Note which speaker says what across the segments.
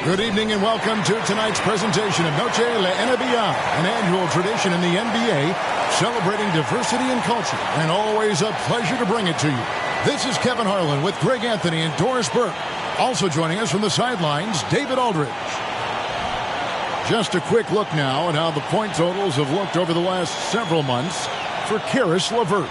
Speaker 1: Good evening and welcome to tonight's presentation of Noche La NBA, an annual tradition in the NBA celebrating diversity and culture, and always a pleasure to bring it to you. This is Kevin Harlan with Greg Anthony and Doris Burke. Also joining us from the sidelines, David Aldridge. Just a quick look now at how the point totals have looked over the last several months for Caris LeVert.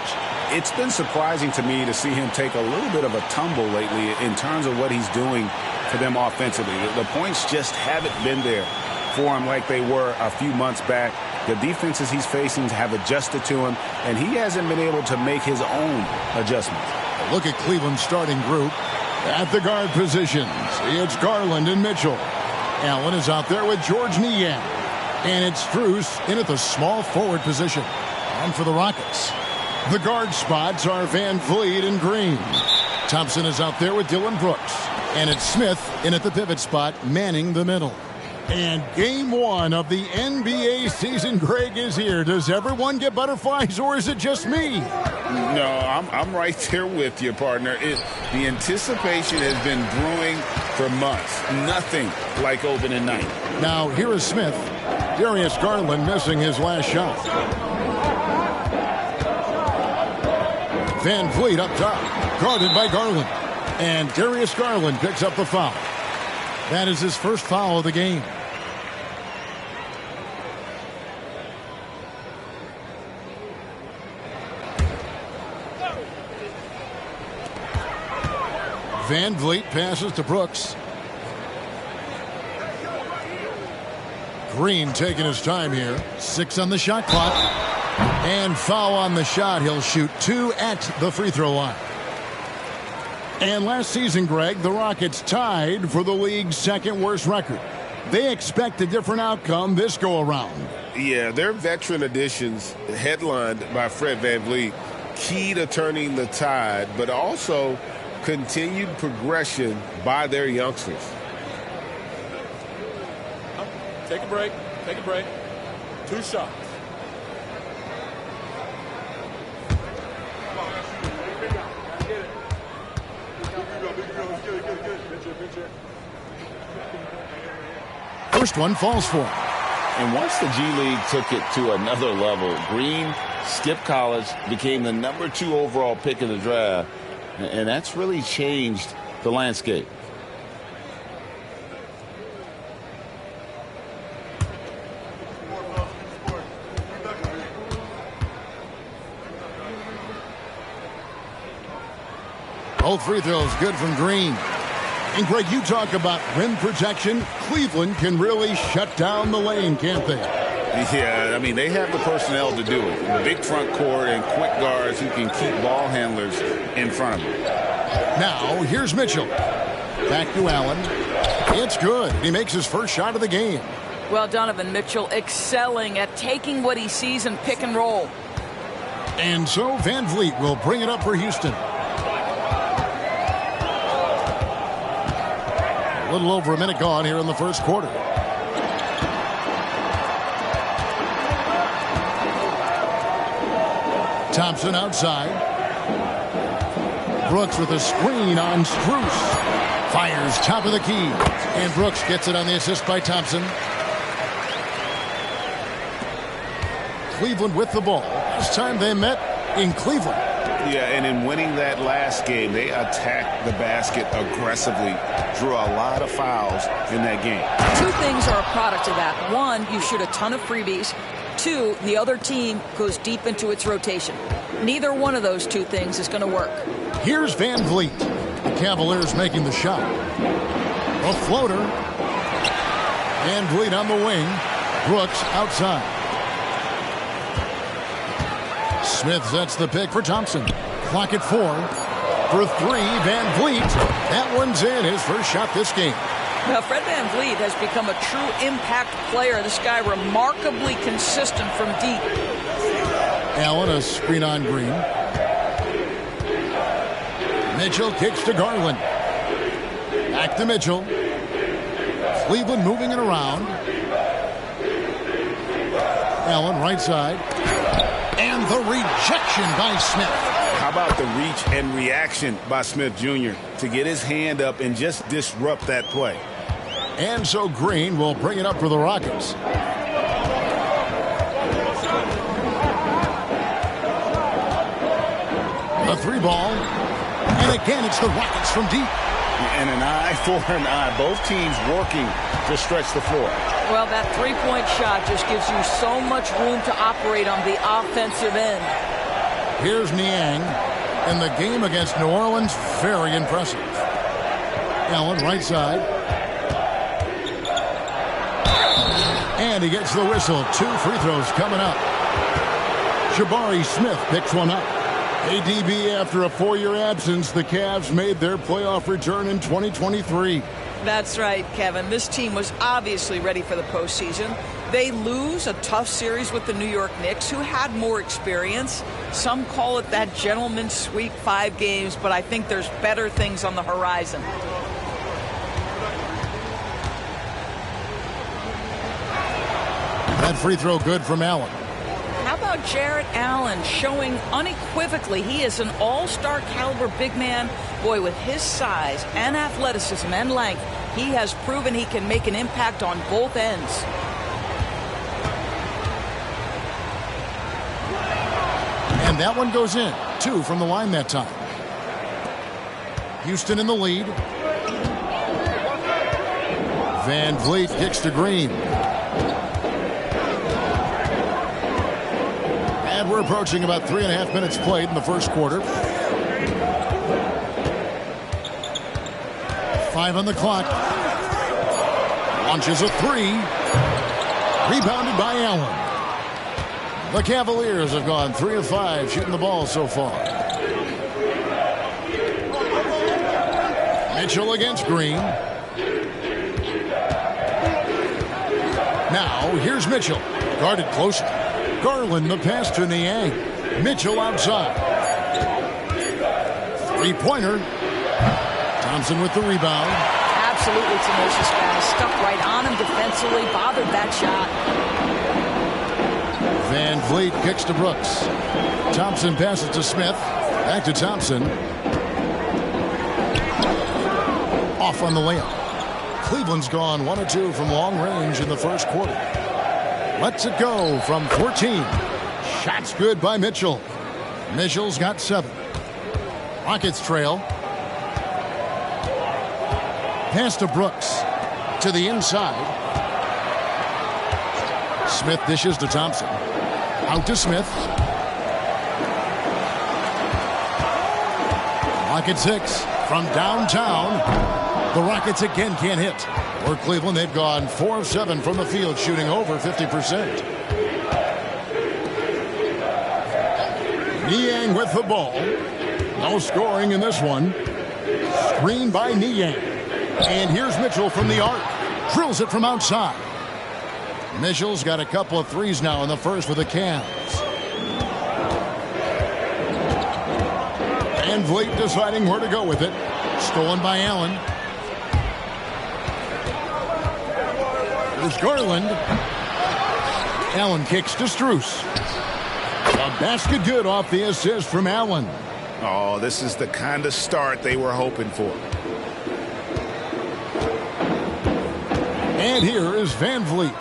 Speaker 2: It's been surprising to me to see him take a little bit of a tumble lately in terms of what he's doing for them offensively. The points just haven't been there for him like they were a few months back. The defenses he's facing have adjusted to him, and he hasn't been able to make his own adjustments.
Speaker 1: Look at Cleveland's starting group at the guard positions. It's Garland and Mitchell. Allen is out there with George Niang. And it's Strus in at the small forward position. And for the Rockets, the guard spots are Van Vliet and Green. Thompson is out there with Dylan Brooks. And it's Smith in at the pivot spot, manning the middle. And game one of the NBA season, Greg, is here. Does everyone get butterflies, or is it just me?
Speaker 2: No, I'm right there with you, partner. The anticipation has been brewing for months. Nothing like opening night.
Speaker 1: Now, here is Smith. Darius Garland missing his last shot. Van Vliet up top, guarded by Garland. And Darius Garland picks up the foul. That is his first foul of the game. Van Vliet passes to Brooks. Green taking his time here. 6 on the shot clock. And foul on the shot. He'll shoot 2 at the free throw line. And last season, Greg, the Rockets tied for the league's second worst record. They expect a different outcome this go-around.
Speaker 3: Yeah, their veteran additions, headlined by Fred VanVleet, key to turning the tide, but also continued progression by their youngsters.
Speaker 4: Take a break. Take a break. 2 shots.
Speaker 1: First one falls for him.
Speaker 5: And once the G League took it to another level, Green skipped college, became the #2 overall pick in the draft, and that's really changed the landscape.
Speaker 1: Both free throws good from Green. And, Greg, you talk about rim protection. Cleveland can really shut down the lane, can't they?
Speaker 2: Yeah, I mean, they have the personnel to do it. Big front court and quick guards who can keep ball handlers in front of them.
Speaker 1: Now, here's Mitchell. Back to Allen. It's good. He makes his first shot of the game.
Speaker 6: Well, Donovan Mitchell excelling at taking what he sees and pick and roll.
Speaker 1: And so Van Vliet will bring it up for Houston. A little over a minute gone here in the first quarter. Thompson outside. Brooks with a screen on Strus. Fires top of the key. And Brooks gets it on the assist by Thompson. Cleveland with the ball. Last time they met in Cleveland.
Speaker 2: Yeah, and in winning that last game, they attacked the basket aggressively, drew a lot of fouls in that game.
Speaker 6: 2 things are a product of that. 1, you shoot a ton of freebies. 2, the other team goes deep into its rotation. Neither one of those 2 things is going to work.
Speaker 1: Here's Van Vliet. The Cavaliers making the shot. A floater. Van Vliet on the wing. Brooks outside. Smith sets the pick for Thompson. Clock at 4. For 3, Van Vliet. That one's in. His first shot this game.
Speaker 6: Now, Fred VanVleet has become a true impact player. This guy remarkably consistent from deep.
Speaker 1: Allen, a screen on Green. Mitchell kicks to Garland. Back to Mitchell. Cleveland moving it around. Allen right side. And the rejection by Smith.
Speaker 2: How about the reach and reaction by Smith Jr. to get his hand up and just disrupt that play?
Speaker 1: And so Green will bring it up for the Rockets. A 3-ball. And again, it's the Rockets from deep.
Speaker 5: And an eye for an eye. Both teams working to stretch the floor.
Speaker 6: Well, that three-point shot just gives you so much room to operate on the offensive end.
Speaker 1: Here's Niang. In the game against New Orleans, very impressive. Allen, right side. And he gets the whistle. 2 free throws coming up. Jabari Smith picks one up. ADB, after a 4-year absence, the Cavs made their playoff return in 2023.
Speaker 6: That's right, Kevin. This team was obviously ready for the postseason. They lose a tough series with the New York Knicks, who had more experience. Some call it that gentleman's sweep, 5 games, but I think there's better things on the horizon.
Speaker 1: That free throw good from Allen.
Speaker 6: How about Jarrett Allen showing unequivocally he is an all-star caliber big man? Boy, with his size and athleticism and length, he has proven he can make an impact on both ends.
Speaker 1: And that one goes in. 2 from the line that time. Houston in the lead. Van Vliet kicks to Green. And we're approaching about 3.5 minutes played in the first quarter. 5 on the clock. Launches a 3. Rebounded by Allen. The Cavaliers have gone 3 of 5 shooting the ball so far. Mitchell against Green. Now here's Mitchell. Guarded closely. Garland the pass to Niang. Mitchell outside. 3-pointer. Thompson with the rebound.
Speaker 6: Absolutely tenacious guy. Stuck right on him defensively. Bothered that shot.
Speaker 1: Van Vliet kicks to Brooks. Thompson passes to Smith. Back to Thompson. Off on the layup. Cleveland's gone 1 of 2 from long range in the first quarter. Lets it go from 14. Shots good by Mitchell. Mitchell's got 7. Rockets trail. Pass to Brooks. To the inside. Smith dishes to Thompson. Out to Smith. Rockets 6 from downtown. The Rockets again can't hit. For Cleveland, they've gone 4 of 7 from the field, shooting over 50%. Niang with the ball. No scoring in this one. Screen by Niang. And here's Mitchell from the arc. Drills it from outside. Mitchell's got a couple of threes now in the first for the Cavs. Van Vliet deciding where to go with it. Stolen by Allen. Here's Garland. Allen kicks to Strus. A basket good off the assist from Allen.
Speaker 2: Oh, this is the kind of start they were hoping for.
Speaker 1: And here is Van Vliet.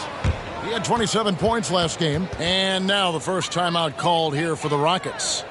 Speaker 1: He had 27 points last game. And now the first timeout called here for the Rockets.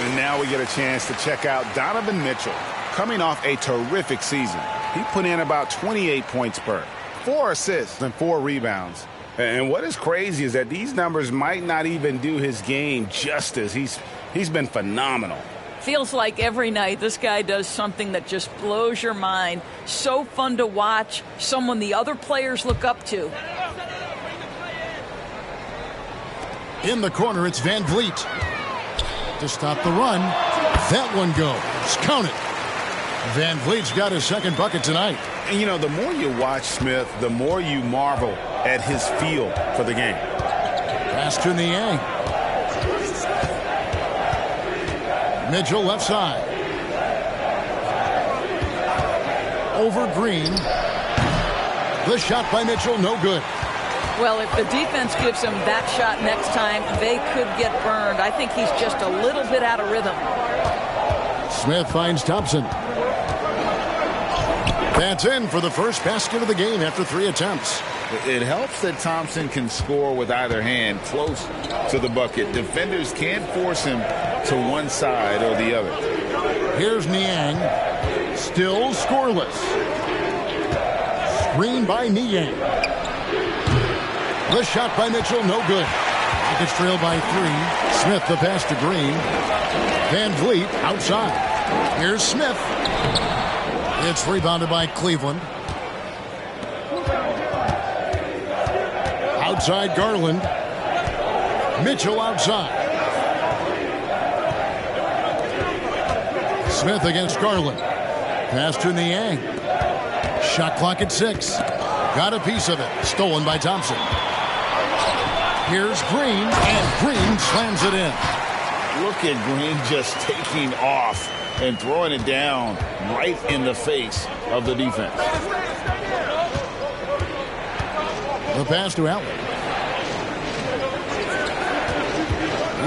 Speaker 2: And now we get a chance to check out Donovan Mitchell. Coming off a terrific season, he put in about 28 points per, 4 assists and 4 rebounds. And what is crazy is that these numbers might not even do his game justice. He's been phenomenal.
Speaker 6: Feels like every night this guy does something that just blows your mind. So fun to watch, someone the other players look up to.
Speaker 1: In the corner, it's Van Vliet to stop the run. That one goes. Count it. Van Vliet's got his second bucket tonight.
Speaker 2: And, you know, the more you watch Smith, the more you marvel at his feel for the game.
Speaker 1: Pass to Niang. Mitchell left side. Over Green. The shot by Mitchell, no good.
Speaker 6: Well, if the defense gives him that shot next time, they could get burned. I think he's just a little bit out of rhythm.
Speaker 1: Smith finds Thompson. That's in for the first basket of the game after 3 attempts.
Speaker 5: It helps that Thompson can score with either hand close to the bucket. Defenders can't force him to one side or the other.
Speaker 1: Here's Niang. Still scoreless. Screen by Niang. The shot by Mitchell, no good. Rockets trail by 3. Smith the pass to Green. Van Vliet outside. Here's Smith. It's rebounded by Cleveland. Outside Garland. Mitchell outside. Smith against Garland. Pass to Niang. Shot clock at 6. Got a piece of it. Stolen by Thompson. Here's Green, and Green slams it in.
Speaker 5: Look at Green just taking off and throwing it down right in the face of the defense.
Speaker 1: The pass to Allen.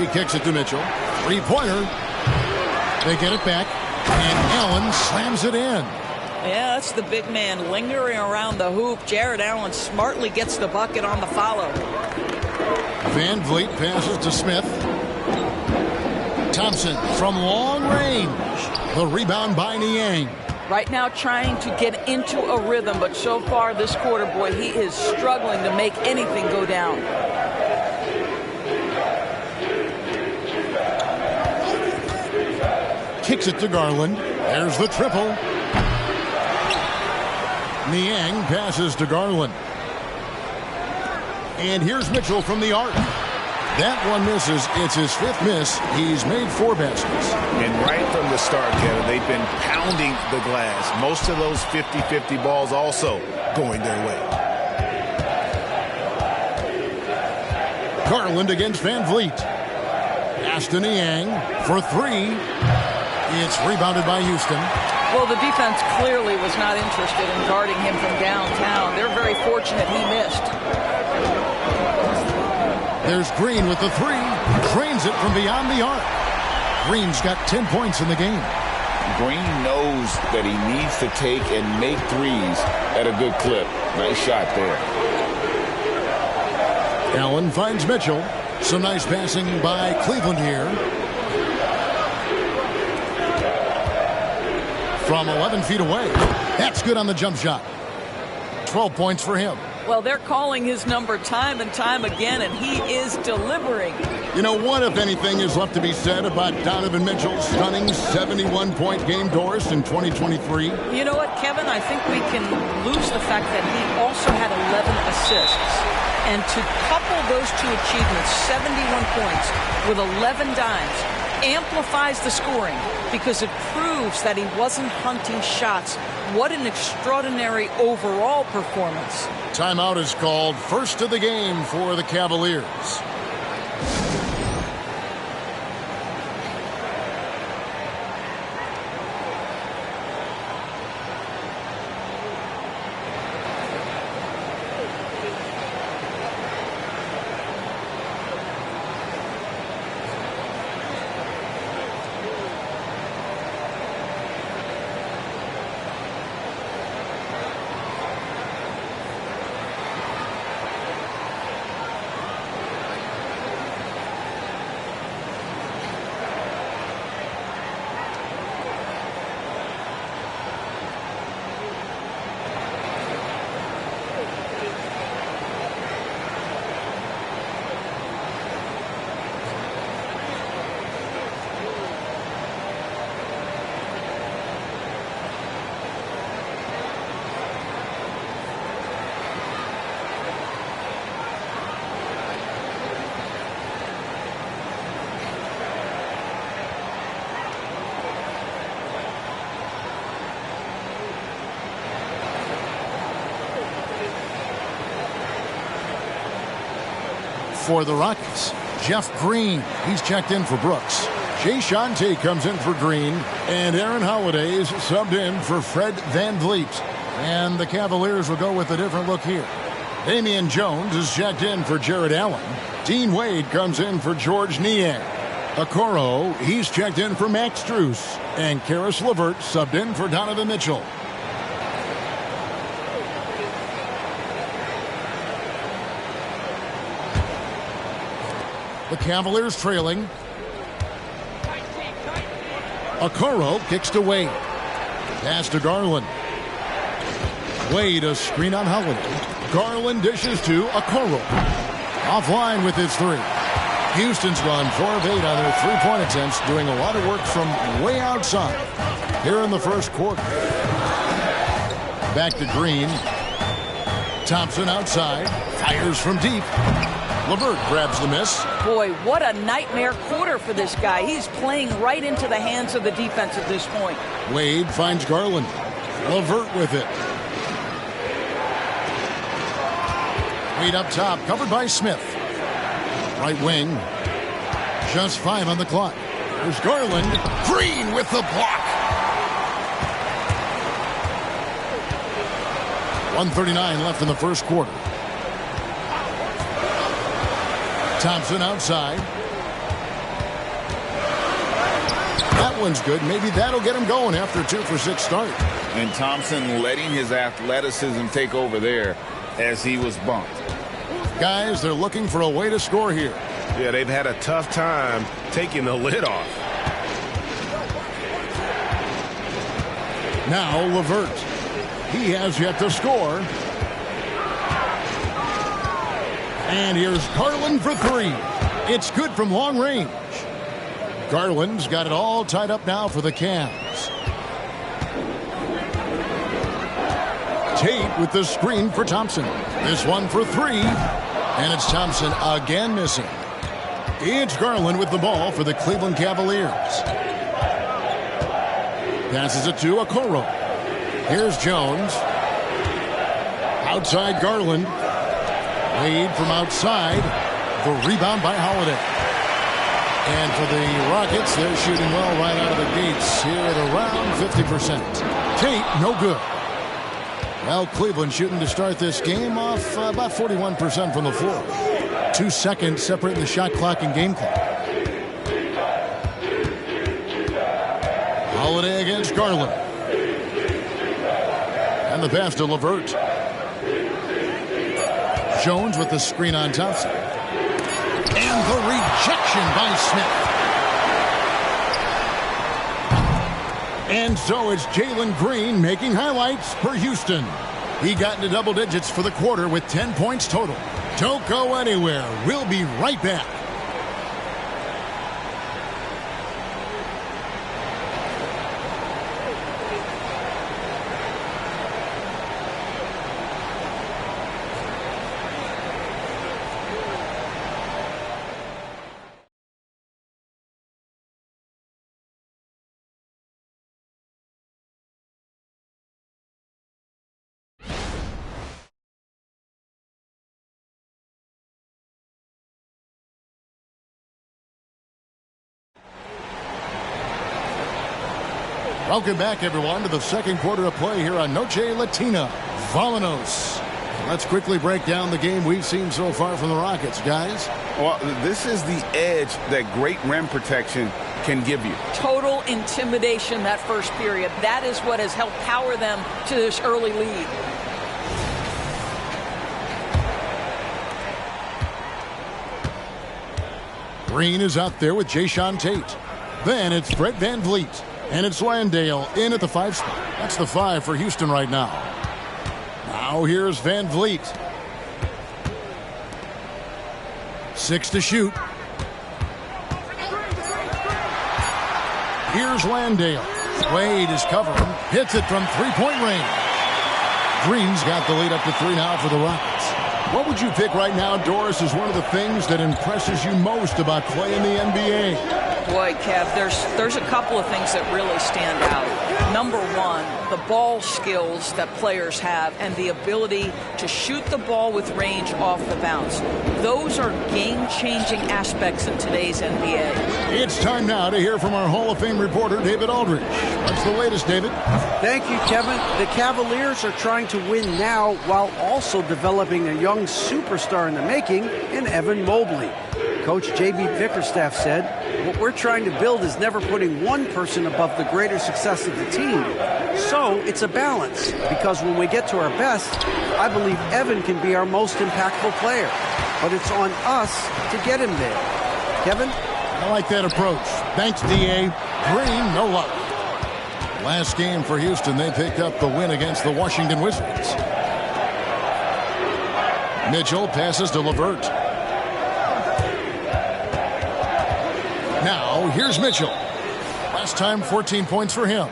Speaker 1: He kicks it to Mitchell. 3-pointer. They get it back, and Allen slams it in.
Speaker 6: Yeah, that's the big man lingering around the hoop. Jared Allen smartly gets the bucket on the follow.
Speaker 1: Van Vliet passes to Smith. Thompson from long range. The rebound by Niang.
Speaker 6: Right now trying to get into a rhythm, but so far this quarter, boy, he is struggling to make anything go down.
Speaker 1: Kicks it to Garland. There's the triple. Niang passes to Garland. And here's Mitchell from the arc. That one misses. It's his 5th miss. He's made 4 baskets.
Speaker 2: And right from the start, Kevin, they've been pounding the glass. Most of those 50-50 balls also going their way.
Speaker 1: Garland against Van Vliet. Pass to Niang for 3. It's rebounded by Houston.
Speaker 6: Well, the defense clearly was not interested in guarding him from downtown. They're very fortunate he missed.
Speaker 1: There's Green with the 3. Drains it from beyond the arc. Green's got 10 points in the game.
Speaker 5: Green knows that he needs to take and make threes at a good clip. Nice shot there.
Speaker 1: Allen finds Mitchell. Some nice passing by Cleveland here. From 11 feet away. That's good on the jump shot. 12 points for him.
Speaker 6: Well, they're calling his number time and time again, and he is delivering.
Speaker 1: You know, what, if anything, is left to be said about Donovan Mitchell's stunning 71-point game, Doris, in 2023?
Speaker 6: You know what, Kevin? I think we can lose the fact that he also had 11 assists. And to couple those 2 achievements, 71 points with 11 dimes, amplifies the scoring because it proves that he wasn't hunting shots. What an extraordinary overall performance.
Speaker 1: Timeout is called. First of the game for the Cavaliers. For the Rockets, Jeff Green. He's checked in for Brooks. Jayshawn Tate comes in for Green. And Aaron Holiday's subbed in for Fred VanVleet. And the Cavaliers will go with a different look here. Damian Jones is checked in for Jared Allen. Dean Wade comes in for George Niang. Okoro, he's checked in for Max Strus. And Karis LeVert subbed in for Donovan Mitchell. The Cavaliers trailing. Okoro kicks to Wade. Pass to Garland. Wade a screen on Holiday. Garland dishes to Okoro. Offline with his three. Houston's gone 4 of 8 on their three-point attempts, doing a lot of work from way outside. Here in the first quarter. Back to Green. Thompson outside. Fires from deep. LeVert grabs the miss.
Speaker 6: Boy, what a nightmare quarter for this guy. He's playing right into the hands of the defense at this point.
Speaker 1: Wade finds Garland. LeVert with it. Wade up top, covered by Smith. Right wing. Just 5 on the clock. There's Garland. Green with the block. 1:39 left in the first quarter. Thompson outside. That one's good. Maybe that'll get him going after a 2-for-6 start.
Speaker 5: And Thompson letting his athleticism take over there as he was bumped.
Speaker 1: Guys, they're looking for a way to score here.
Speaker 3: Yeah, they've had a tough time taking the lid off.
Speaker 1: Now LeVert. He has yet to score. And here's Garland for 3. It's good from long range. Garland's got it all tied up now for the Cavs. Tate with the screen for Thompson. This one for 3. And it's Thompson again missing. It's Garland with the ball for the Cleveland Cavaliers. Passes it to Okoro. Here's Jones. Outside Garland. Wade from outside. The rebound by Holiday. And for the Rockets, they're shooting well right out of the gates here at around 50%. Tate, no good. Well, Cleveland shooting to start this game off about 41% from the floor. 2 seconds separating the shot clock and game clock. Holiday against Garland. And the pass to LeVert. Jones with the screen on Thompson. And the rejection by Smith. And so it's Jalen Green making highlights for Houston. He got into double digits for the quarter with 10 points total. Don't go anywhere. We'll be right back. Welcome back, everyone, to the second quarter of play here on Noche Latina. Vámonos. Let's quickly break down the game we've seen so far from the Rockets, guys.
Speaker 2: Well, this is the edge that great rim protection can give you.
Speaker 6: Total intimidation that first period. That is what has helped power them to this early lead.
Speaker 1: Green is out there with Jayshawn Tate. Then it's Fred VanVleet. And it's Landale in at the 5 spot. That's the 5 for Houston right now. Now here's VanVleet. 6 to shoot. Here's Landale. Wade is covering. Hits it from 3-point range. Green's got the lead up to 3 now for the Rockets. What would you pick right now, Doris, is one of the things that impresses you most about playing the NBA?
Speaker 6: Boy, Kev, there's a couple of things that really stand out. Number one, the ball skills that players have and the ability to shoot the ball with range off the bounce. Those are game-changing aspects in today's NBA.
Speaker 1: It's time now to hear from our Hall of Fame reporter, David Aldridge. What's the latest, David?
Speaker 7: Thank you, Kevin. The Cavaliers are trying to win now while also developing a young superstar in the making in Evan Mobley. Coach J.B. Bickerstaff said, "What we're trying to build is never putting one person above the greater success of the team. So it's a balance, because when we get to our best, I believe Evan can be our most impactful player. But it's on us to get him there." Kevin?
Speaker 1: I like that approach. Thanks, D.A. Green, no luck. Last game for Houston, they picked up the win against the Washington Wizards. Mitchell passes to LeVert. Now, here's Mitchell. Last time, 14 points for him.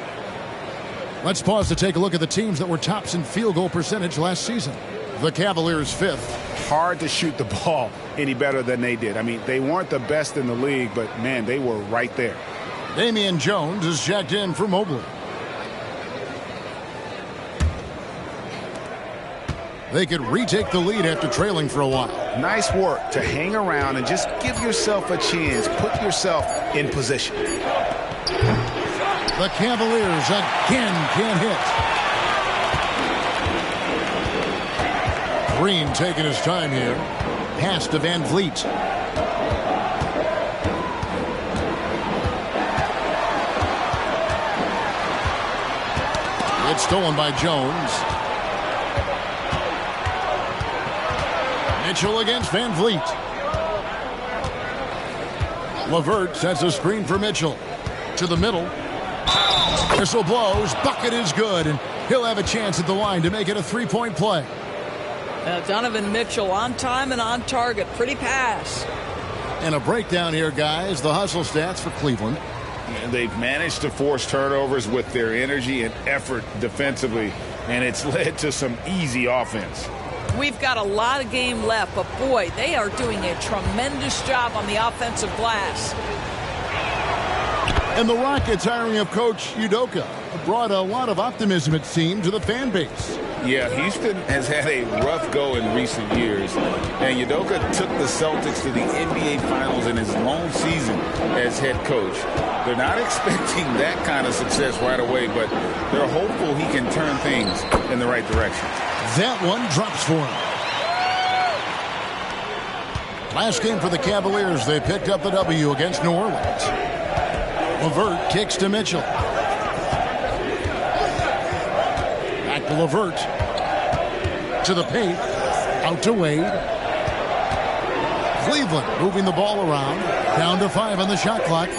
Speaker 1: Let's pause to take a look at the teams that were tops in field goal percentage last season. The Cavaliers 5th.
Speaker 2: Hard to shoot the ball any better than they did. I mean, they weren't the best in the league, but, man, they were right there.
Speaker 1: Damian Jones is checked in for Mobley. They could retake the lead after trailing for a while.
Speaker 2: Nice work to hang around and just give yourself a chance. Put yourself in position.
Speaker 1: The Cavaliers again can't hit. Green taking his time here. Pass to Van Vliet. It's stolen by Jones. Mitchell against Van Vliet. LeVert sets a screen for Mitchell. To the middle. Whistle blows. Bucket is good. And he'll have a chance at the line to make it a three-point play.
Speaker 6: Donovan Mitchell on time and on target. Pretty pass.
Speaker 1: And a breakdown here, guys. The hustle stats for Cleveland.
Speaker 2: And they've managed to force turnovers with their energy and effort defensively. And it's led to some easy offense.
Speaker 6: We've got a lot of game left, but boy, they are doing a tremendous job on the offensive glass.
Speaker 1: And the Rockets hiring of Coach Udoka brought a lot of optimism, it seemed, to the fan base.
Speaker 2: Yeah, Houston has had a rough go in recent years, and Udoka took the Celtics to the NBA Finals in his lone season as head coach. They're not expecting that kind of success right away, but they're hopeful he can turn things in the right direction.
Speaker 1: That one drops for him. Last game for the Cavaliers, they picked up the W against New Orleans. LeVert kicks to Mitchell. Back to LeVert. To the paint. Out to Wade. Cleveland moving the ball around. Down to 5 on the shot clock.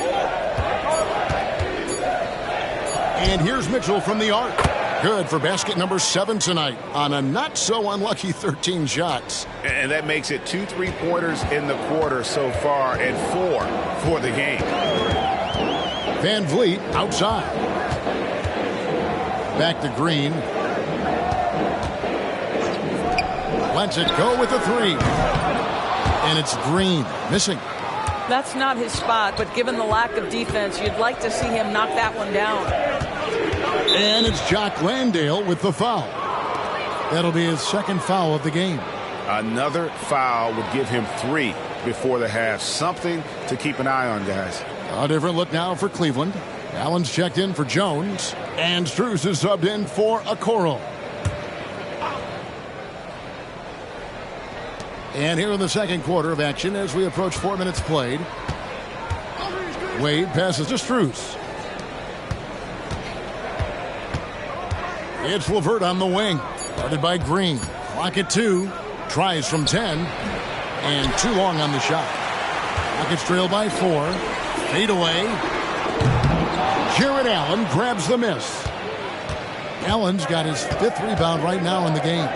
Speaker 1: And here's Mitchell from the arc. Good for basket number 7 tonight on a not-so-unlucky 13 shots.
Speaker 2: And that makes it 2 3-pointers in the quarter so far and 4 for the game.
Speaker 1: Van Vliet outside. Back to Green. Lets it go with the 3. And it's Green missing.
Speaker 6: That's not his spot, but given the lack of defense, you'd like to see him knock that one down.
Speaker 1: And it's Jock Landale with the foul. That'll be his second foul of the game.
Speaker 2: Another foul would give him 3 before the half. Something to keep an eye on, guys.
Speaker 1: A different look now for Cleveland. Allen's checked in for Jones. And Strus is subbed in for Okoro. And here in the second quarter of action as we approach 4 minutes played. Wade passes to Strus. It's LeVert on the wing. Guarded by Green. Clock at 2. Tries from 10. And too long on the shot. Rockets trail by 4. Fade away. Jared Allen grabs the miss. Allen's got his 5th rebound right now in the game.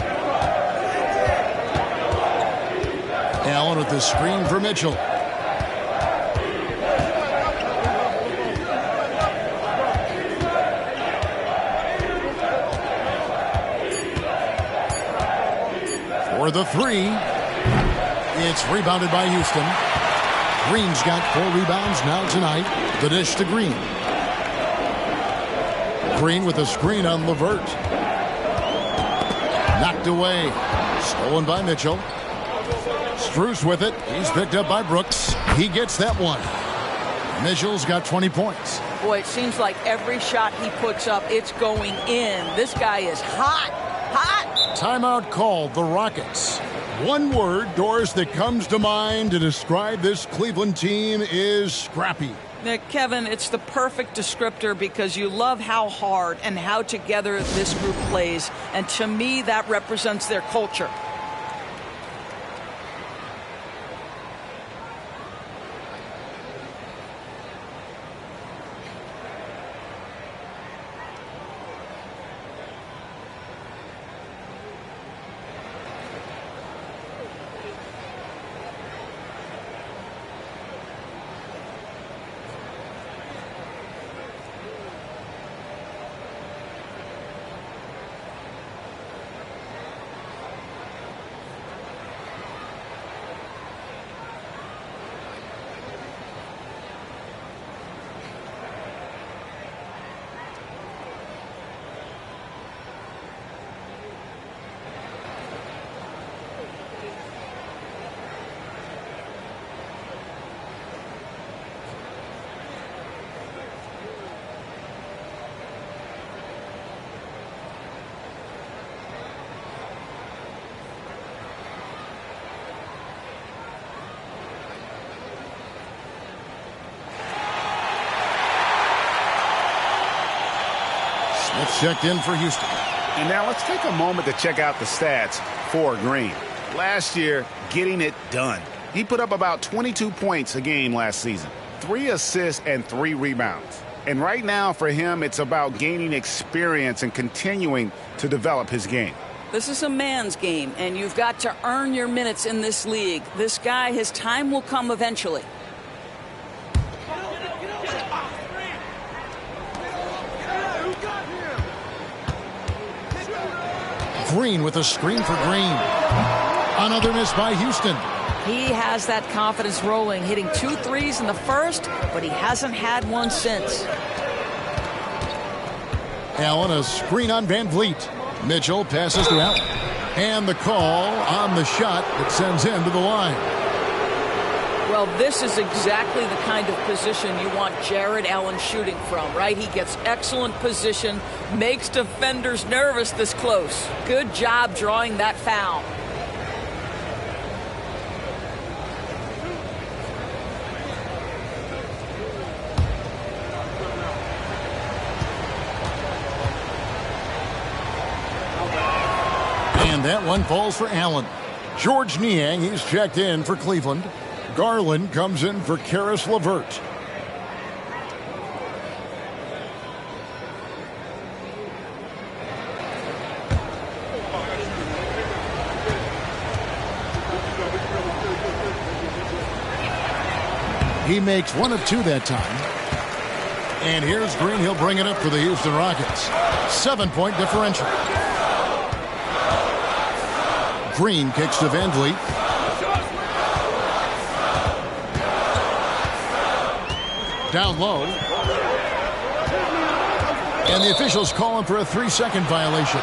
Speaker 1: Allen with the screen for Mitchell. For the 3. It's rebounded by Houston. Green's got 4 rebounds now tonight. The dish to Green. Green with a screen on LeVert. Knocked away. Stolen by Mitchell. Strus with it. He's picked up by Brooks. He gets that one. Mitchell's got 20 points.
Speaker 6: Boy, it seems like every shot he puts up, it's going in. This guy is hot. Hot.
Speaker 1: Timeout called, the Rockets. One word, Doris, that comes to mind to describe this Cleveland team is scrappy.
Speaker 6: Nick, Kevin, it's the perfect descriptor because you love how hard and how together this group plays. And to me, that represents their culture.
Speaker 1: Smith checked in for Houston.
Speaker 2: And now let's take a moment to check out the stats for Green. Last year, getting it done. He put up about 22 points a game last season, 3 assists and 3 rebounds. And right now for him, it's about gaining experience and continuing to develop his game.
Speaker 6: This is a man's game, and you've got to earn your minutes in this league. This guy, his time will come eventually.
Speaker 1: Green with a screen for Green. Another miss by Houston.
Speaker 6: He has that confidence rolling, hitting 2 threes in the first, but he hasn't had one since.
Speaker 1: Allen, a screen on Van Vliet. Mitchell passes to Allen. And the call on the shot that sends him to the line.
Speaker 6: Well, this is exactly the kind of position you want Jared Allen shooting from, right? He gets excellent position, makes defenders nervous this close. Good job drawing that foul.
Speaker 1: And that one falls for Allen. George Niang, he's checked in for Cleveland. Garland comes in for Karis LeVert. He makes 1 of 2 that time. And here's Green. He'll bring it up for the Houston Rockets. 7-point differential. Green kicks to Van Vliet. Down low. And the officials call him for a 3-second violation.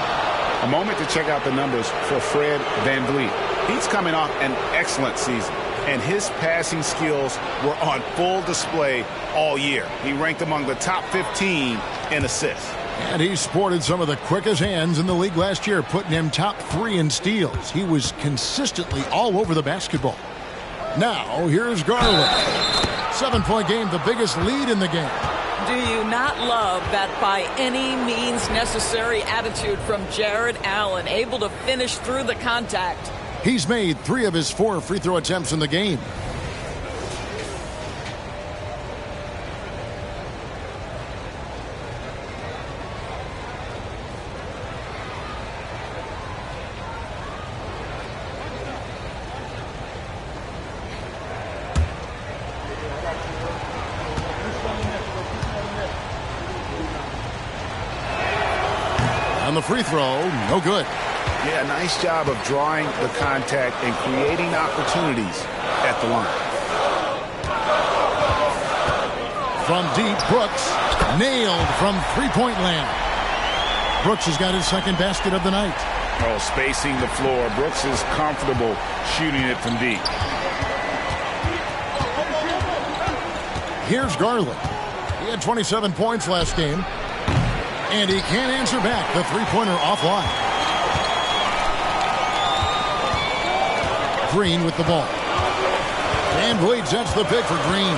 Speaker 2: A moment to check out the numbers for Fred Van Vliet. He's coming off an excellent season, and his passing skills were on full display all year. He ranked among the top 15 in assists.
Speaker 1: And he sported some of the quickest hands in the league last year, putting him top 3 in steals. He was consistently all over the basketball. Now, here's Garland. 7-point game, the biggest lead in the game.
Speaker 6: Do you not love that by any means necessary attitude from Jared Allen, able to finish through the contact?
Speaker 1: He's made 3 of his 4 free throw attempts in the game. On the free throw, no good.
Speaker 2: Yeah, nice job of drawing the contact and creating opportunities at the line.
Speaker 1: From deep, Brooks. Nailed from three-point land. Brooks has got his second basket of the night.
Speaker 2: Oh, spacing the floor. Brooks is comfortable shooting it from deep.
Speaker 1: Here's Garland. He had 27 points last game. And he can't answer back. The three-pointer offline. Green with the ball. Van Vliet sets the pick for Green.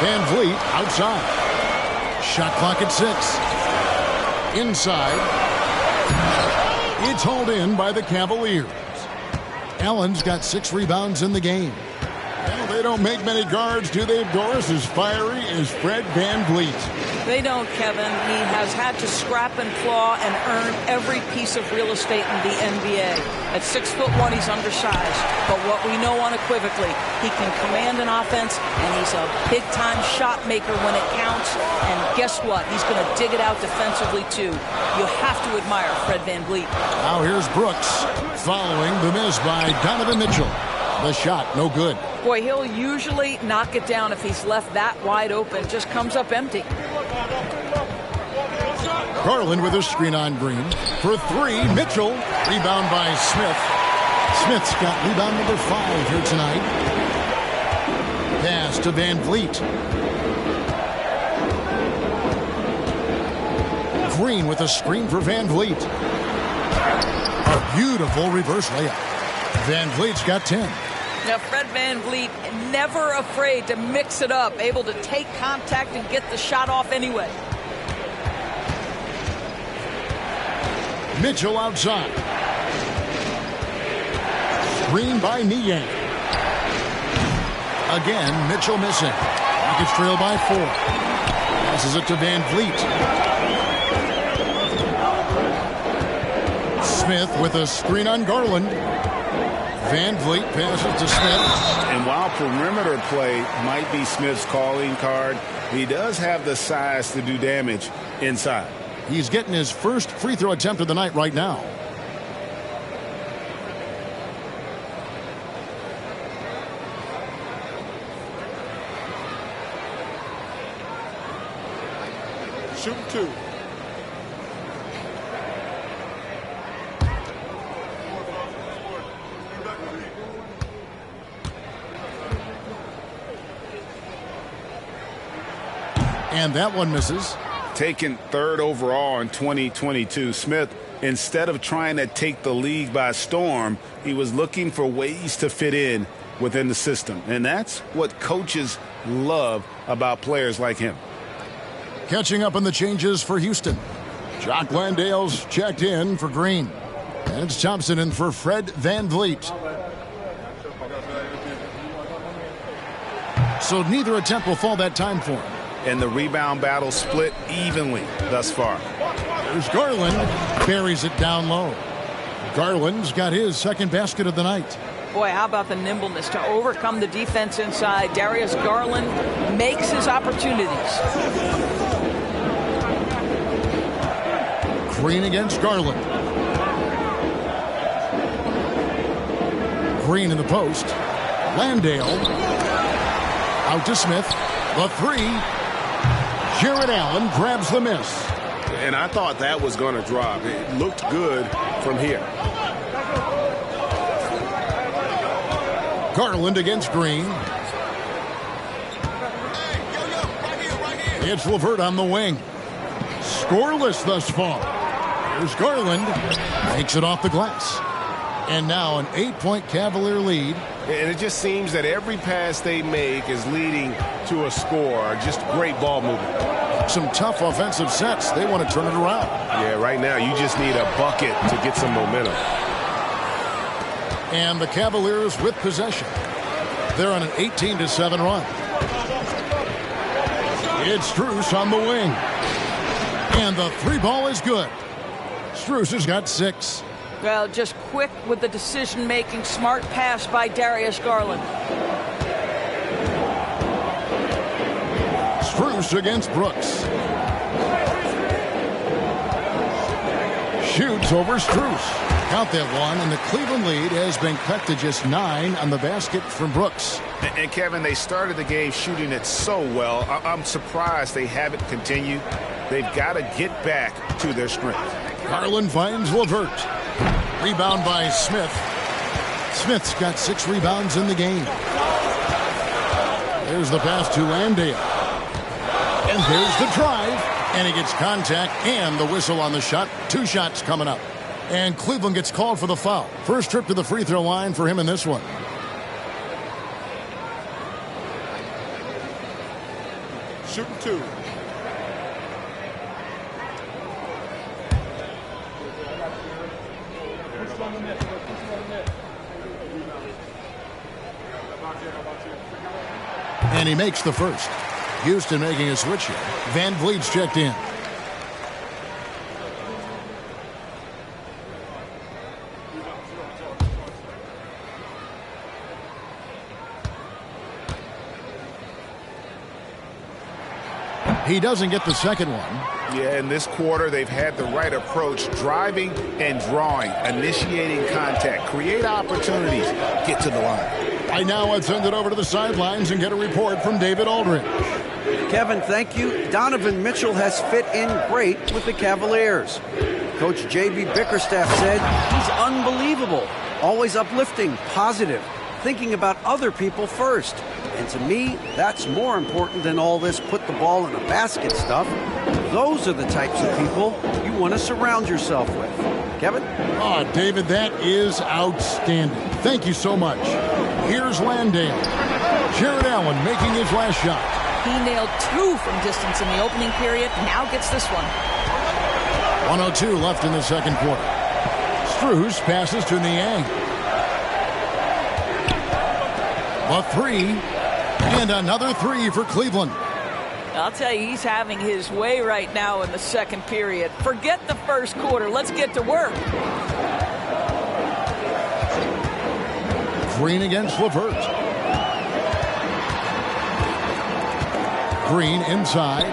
Speaker 1: Van Vliet outside. Shot clock at 6. Inside. It's hauled in by the Cavaliers. Allen's got 6 rebounds in the game. Well, they don't make many guards, do they, Doris? As fiery as Fred Van Vliet.
Speaker 6: They don't, Kevin. He has had to scrap and claw and earn every piece of real estate in the NBA. At 6'1", he's undersized. But what we know unequivocally, he can command an offense, and he's a big-time shot maker when it counts. And guess what? He's going to dig it out defensively, too. You have to admire Fred Van Vliet.
Speaker 1: Now here's Brooks following the miss by Donovan Mitchell. The shot, no good.
Speaker 6: Boy, he'll usually knock it down if he's left that wide open. Just comes up empty.
Speaker 1: Garland with a screen on Green. For 3, Mitchell. Rebound by Smith. Smith's got rebound number 5 here tonight. Pass to Van Vliet. Green with a screen for Van Vliet. A beautiful reverse layup. Van Vliet's got 10.
Speaker 6: Now, Fred Van Vliet, never afraid to mix it up, able to take contact and get the shot off anyway.
Speaker 1: Mitchell outside. Screen by Niang. Again, Mitchell missing. Rockets trail by 4. Passes it to Van Vliet. Smith with a screen on Garland. Van Vliet passes to Smith.
Speaker 2: And while perimeter play might be Smith's calling card, he does have the size to do damage inside.
Speaker 1: He's getting his first free throw attempt of the night right now.
Speaker 3: Shoot 2.
Speaker 1: And that one misses.
Speaker 2: Taken 3rd overall in 2022, Smith, instead of trying to take the league by storm, he was looking for ways to fit in within the system. And that's what coaches love about players like him.
Speaker 1: Catching up on the changes for Houston. Jock Landale's checked in for Green. And it's Thompson in for Fred Van Vliet. So neither attempt will fall that time for him.
Speaker 2: And the rebound battle split evenly thus far.
Speaker 1: There's Garland. Buries it down low. Garland's got his second basket of the night.
Speaker 6: Boy, how about the nimbleness to overcome the defense inside. Darius Garland makes his opportunities.
Speaker 1: Green against Garland. Green in the post. Landale. Out to Smith. The 3. Jared Allen grabs the miss.
Speaker 3: And I thought that was going to drop. It looked good from here.
Speaker 1: Garland against Green. It's LeVert on the wing. Scoreless thus far. Here's Garland. Takes it off the glass. And now an 8-point Cavalier lead.
Speaker 3: And it just seems that every pass they make is leading to a score. Just great ball movement.
Speaker 1: Some tough offensive sets. They want to turn it around.
Speaker 3: Yeah, right now you just need a bucket to get some momentum.
Speaker 1: And the Cavaliers with possession. They're on an 18-7 run. It's Strus on the wing. And the 3 ball is good. Strus has got 6.
Speaker 6: Well, just quick with the decision-making, smart pass by Darius Garland.
Speaker 1: Strus against Brooks. shoots over Strus. Count that one, and the Cleveland lead has been cut to just 9 on the basket from Brooks.
Speaker 2: And Kevin, they started the game shooting it so well. I'm surprised they haven't continued. They've got to get back to their strength.
Speaker 1: Garland finds LeVert. Rebound by Smith. Smith's got 6 rebounds in the game. There's the pass to Landale. And there's the drive. And he gets contact and the whistle on the shot. 2 shots coming up. And Cleveland gets called for the foul. First trip to the free throw line for him in this one.
Speaker 3: Shooting 2.
Speaker 1: And he makes the first. Houston making a switch here. Van Vliet's checked in. He doesn't get the second one.
Speaker 2: Yeah, in this quarter, they've had the right approach, driving and drawing, initiating contact, create opportunities, get to the line.
Speaker 1: Right now, let's send it over to the sidelines and get a report from David Aldridge.
Speaker 7: Kevin, thank you. Donovan Mitchell has fit in great with the Cavaliers. Coach J.B. Bickerstaff said he's unbelievable, always uplifting, positive, thinking about other people first. And to me, that's more important than all this put the ball in a basket stuff. Those are the types of people you want to surround yourself with. Kevin?
Speaker 1: Oh, David, that is outstanding. Thank you so much. Here's Landale. Jared Allen making his last shot.
Speaker 6: He nailed 2 from distance in the opening period. Now gets this one.
Speaker 1: 1:02 left in the second quarter. Strus passes to Niang. A 3. And another 3 for Cleveland.
Speaker 6: I'll tell you, he's having his way right now in the second period. Forget the first quarter. Let's get to work.
Speaker 1: Green against LeVert. Green inside.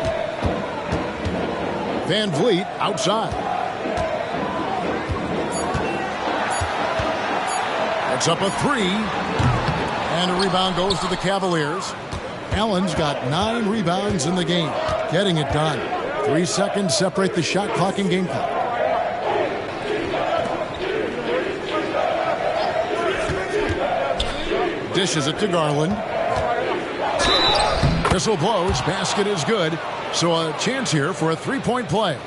Speaker 1: Van Vliet outside. It's up a 3. And a rebound goes to the Cavaliers. Allen's got 9 rebounds in the game. Getting it done. 3 seconds separate the shot clock and game clock. Dishes it to Garland. Whistle blows. Basket is good. So a chance here for a 3-point play.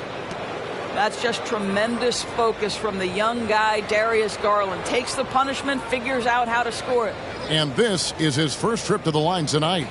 Speaker 6: That's just tremendous focus from the young guy, Darius Garland. Takes the punishment, figures out how to score it.
Speaker 1: And this is his first trip to the line tonight.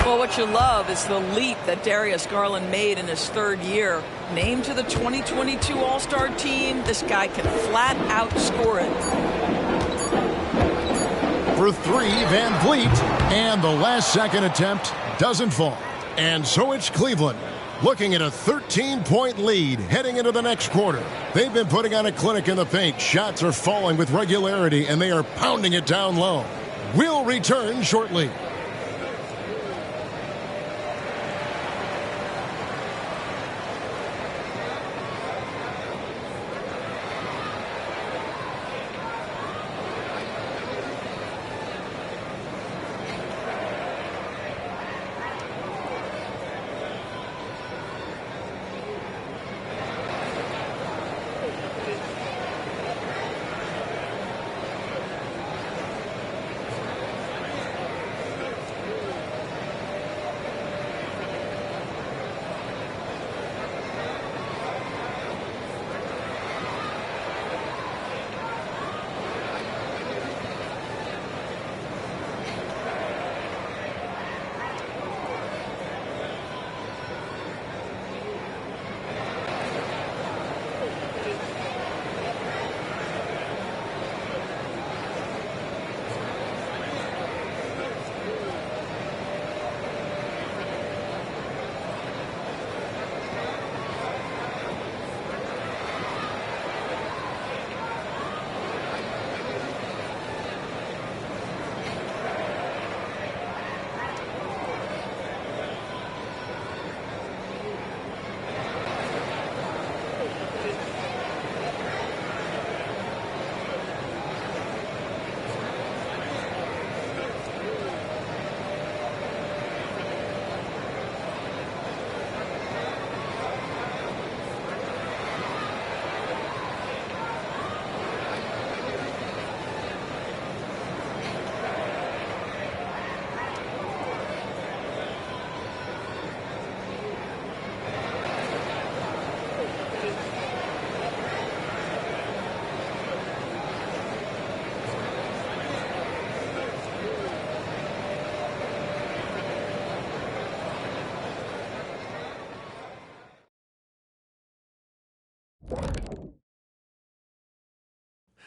Speaker 6: Well, what you love is the leap that Darius Garland made in his 3rd year. Named to the 2022 All-Star team, this guy can flat out score it.
Speaker 1: For 3, Van Vliet, and the last second attempt doesn't fall. And so it's Cleveland looking at a 13-point lead heading into the next quarter. They've been putting on a clinic in the paint. Shots are falling with regularity, and they are pounding it down low. We'll return shortly.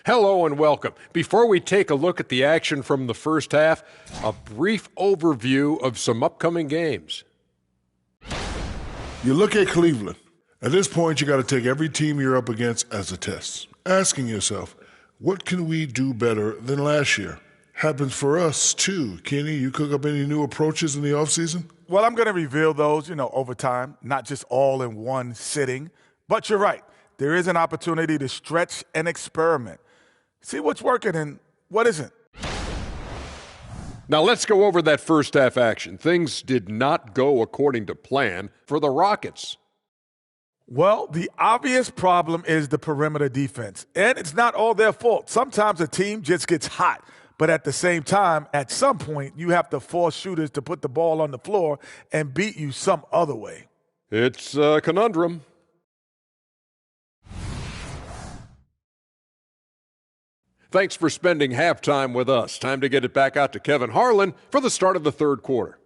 Speaker 8: Hello and welcome. Before we take a look at the action from the first half, a brief overview of some upcoming games.
Speaker 9: You look at Cleveland. At this point, you got to take every team you're up against as a test, asking yourself, what can we do better than last year? Happens for us, too. Kenny, you cook up any new approaches in the offseason?
Speaker 10: Well, I'm going to reveal those, over time, not just all in one sitting. But you're right. There is an opportunity to stretch and experiment. See what's working and what isn't.
Speaker 8: Now let's go over that first half action. Things did not go according to plan for the Rockets.
Speaker 10: Well, the obvious problem is the perimeter defense. And it's not all their fault. Sometimes a team just gets hot. But at the same time, at some point, you have to force shooters to put the ball on the floor and beat you some other way.
Speaker 8: It's a conundrum. Thanks for spending halftime with us. Time to get it back out to Kevin Harlan for the start of the third quarter.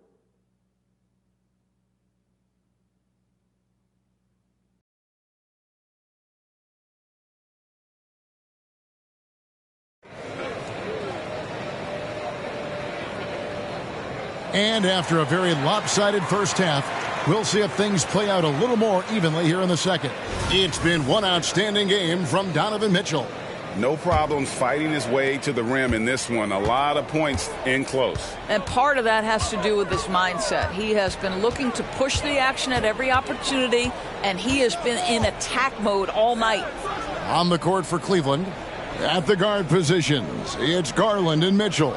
Speaker 1: And after a very lopsided first half, we'll see if things play out a little more evenly here in the second. It's been one outstanding game from Donovan Mitchell.
Speaker 2: No problems fighting his way to the rim in this one. A lot of points in close.
Speaker 6: And part of that has to do with his mindset. He has been looking to push the action at every opportunity, and he has been in attack mode all night.
Speaker 1: On the court for Cleveland, at the guard positions, it's Garland and Mitchell.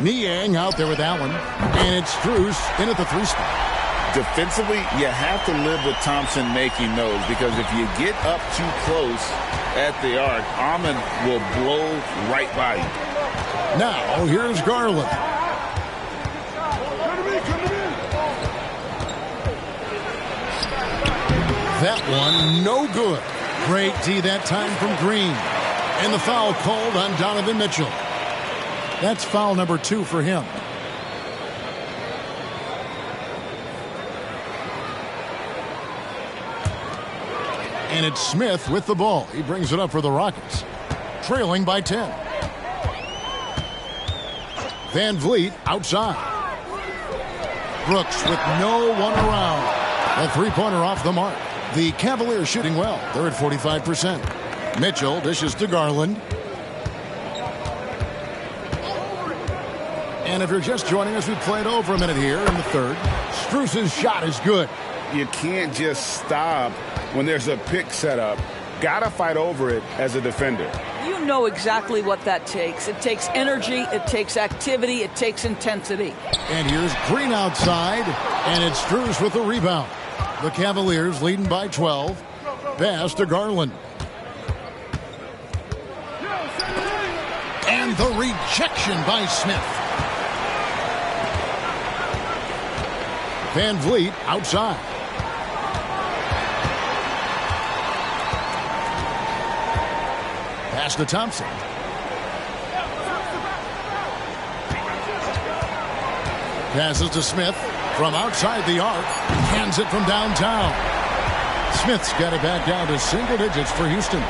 Speaker 1: Niang out there with Allen, and it's Strus in at the 3 spot.
Speaker 5: Defensively, you have to live with Thompson making those, because if you get up too close at the arc, Ahmed will blow right by you.
Speaker 1: Now, here's Garland. That one, no good. Great D that time from Green. And the foul called on Donovan Mitchell. That's foul number 2 for him. And it's Smith with the ball. He brings it up for the Rockets. Trailing by 10. Van Vliet outside. Brooks with no one around. A three-pointer off the mark. The Cavaliers shooting well. They're at 45%. Mitchell dishes to Garland. And if you're just joining us, we played over a minute here in the third. Strus's shot is good.
Speaker 2: You can't just stop when there's a pick set up. Gotta fight over it as a defender.
Speaker 6: You know exactly what that takes. It takes energy, it takes activity, it takes intensity.
Speaker 1: And here's Green outside, and it's Strus with the rebound. The Cavaliers leading by 12. Pass to Garland. And the rejection by Smith. Van Vliet outside. Pass to Thompson. Passes to Smith from outside the arc. Hands it from downtown. Smith's got it back down to single digits for Houston.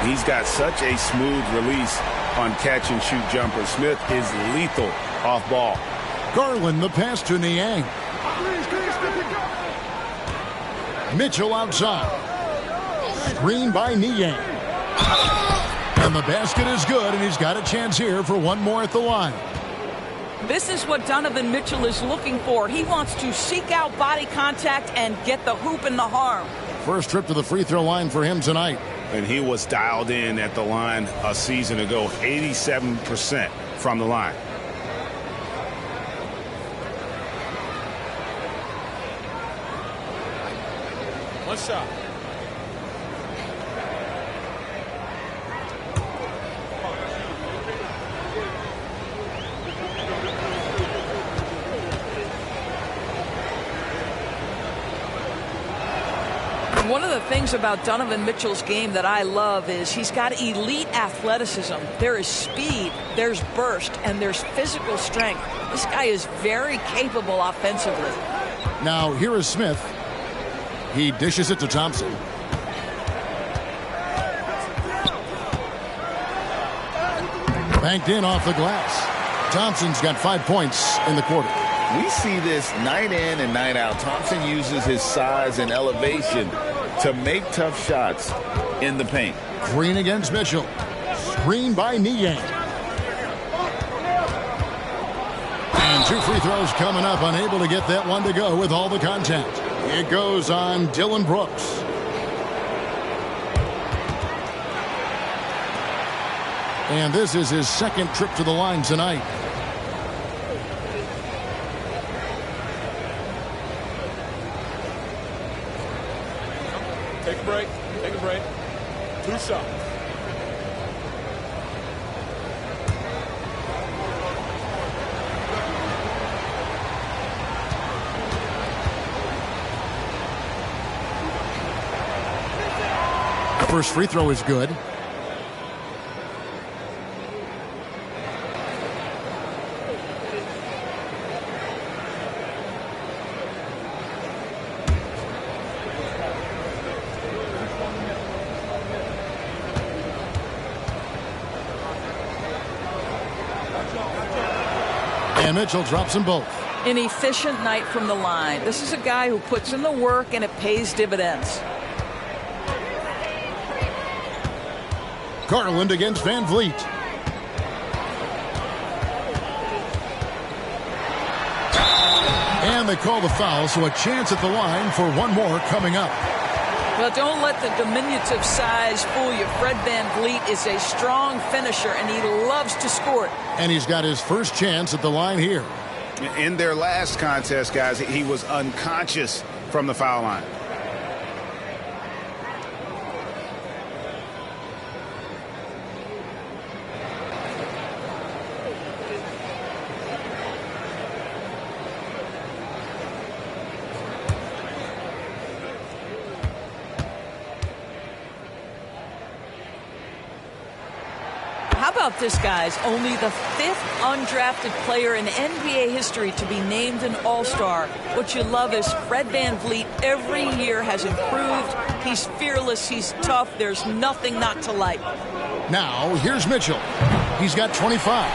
Speaker 2: He's got such a smooth release on catch and shoot jumper. Smith is lethal off ball.
Speaker 1: Garland the pass to Niang. Mitchell outside. Screen by Niang. And the basket is good, and he's got a chance here for one more at the line.
Speaker 6: This is what Donovan Mitchell is looking for. He wants to seek out body contact and get the hoop and the harm.
Speaker 1: First trip to the free throw line for him tonight.
Speaker 2: And he was dialed in at the line a season ago, 87% from the line.
Speaker 4: One shot.
Speaker 6: One of the things about Donovan Mitchell's game that I love is he's got elite athleticism. There is speed, there's burst, and there's physical strength. This guy is very capable offensively.
Speaker 1: Now, here is Smith. He dishes it to Thompson. Banked in off the glass. Thompson's got 5 points in the quarter.
Speaker 5: We see this night in and night out. Thompson uses his size and elevation to make tough shots in the paint.
Speaker 1: Green against Mitchell. Screen by Niang. And 2 free throws coming up. Unable to get that one to go with all the contact. It goes on Dylan Brooks. And this is his second trip to the line tonight.
Speaker 4: Take a break. Take a break. 2 shots.
Speaker 1: First free throw is good. And Mitchell drops them both.
Speaker 6: An efficient night from the line. This is a guy who puts in the work and it pays dividends.
Speaker 1: Garland against Van Vliet. And they call the foul, so a chance at the line for one more coming up.
Speaker 6: Well, don't let the diminutive size fool you. Fred Van Vliet is a strong finisher, and he loves to score it.
Speaker 1: And he's got his first chance at the line here.
Speaker 2: In their last contest, guys, he was unconscious from the foul line.
Speaker 6: How about this, guys? Only the 5th undrafted player in NBA history to be named an All-Star. What you love is Fred Van Vliet every year has improved. He's fearless. He's tough. There's nothing not to like.
Speaker 1: Now, here's Mitchell. He's got 25.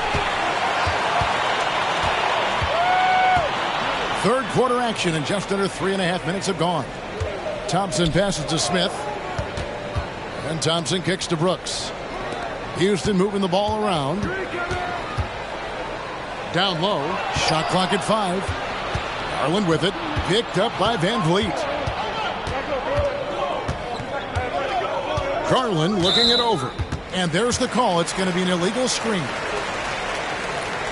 Speaker 1: Third quarter action, and just under 3.5 minutes have gone. Thompson passes to Smith. And Thompson kicks to Brooks. Houston moving the ball around. Down low. Shot clock at 5. Garland with it. Picked up by Van Vliet. Garland looking it over. And there's the call. It's going to be an illegal screen.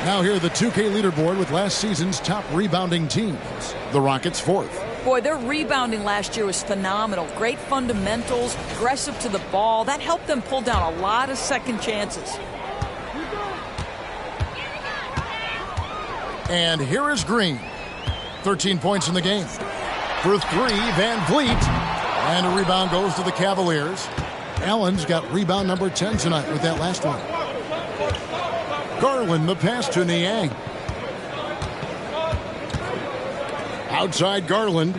Speaker 1: Now here the 2K leaderboard with last season's top rebounding teams. The Rockets 4th.
Speaker 6: Boy, their rebounding last year was phenomenal. Great fundamentals, aggressive to the ball. That helped them pull down a lot of second chances.
Speaker 1: And here is Green. 13 points in the game. For 3, Van Vliet. And a rebound goes to the Cavaliers. Allen's got rebound number 10 tonight with that last one. Garland, the pass to Niang. Outside Garland.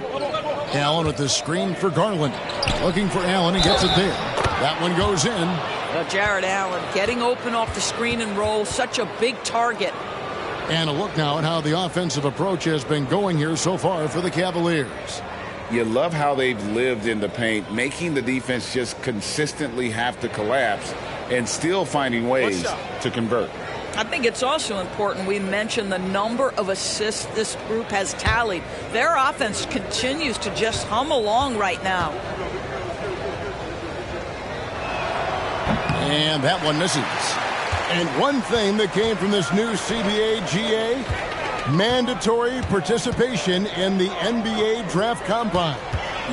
Speaker 1: Allen with the screen for Garland. Looking for Allen. He gets it there. That one goes in.
Speaker 6: Well, Jared Allen getting open off the screen and roll. Such a big target.
Speaker 1: And a look now at how the offensive approach has been going here so far for the Cavaliers.
Speaker 5: You love how they've lived in the paint, making the defense just consistently have to collapse and still finding ways to convert.
Speaker 6: I think it's also important we mention the number of assists this group has tallied. Their offense continues to just hum along right now.
Speaker 1: And that one misses. And one thing that came from this new CBA GA, mandatory participation in the NBA Draft Combine.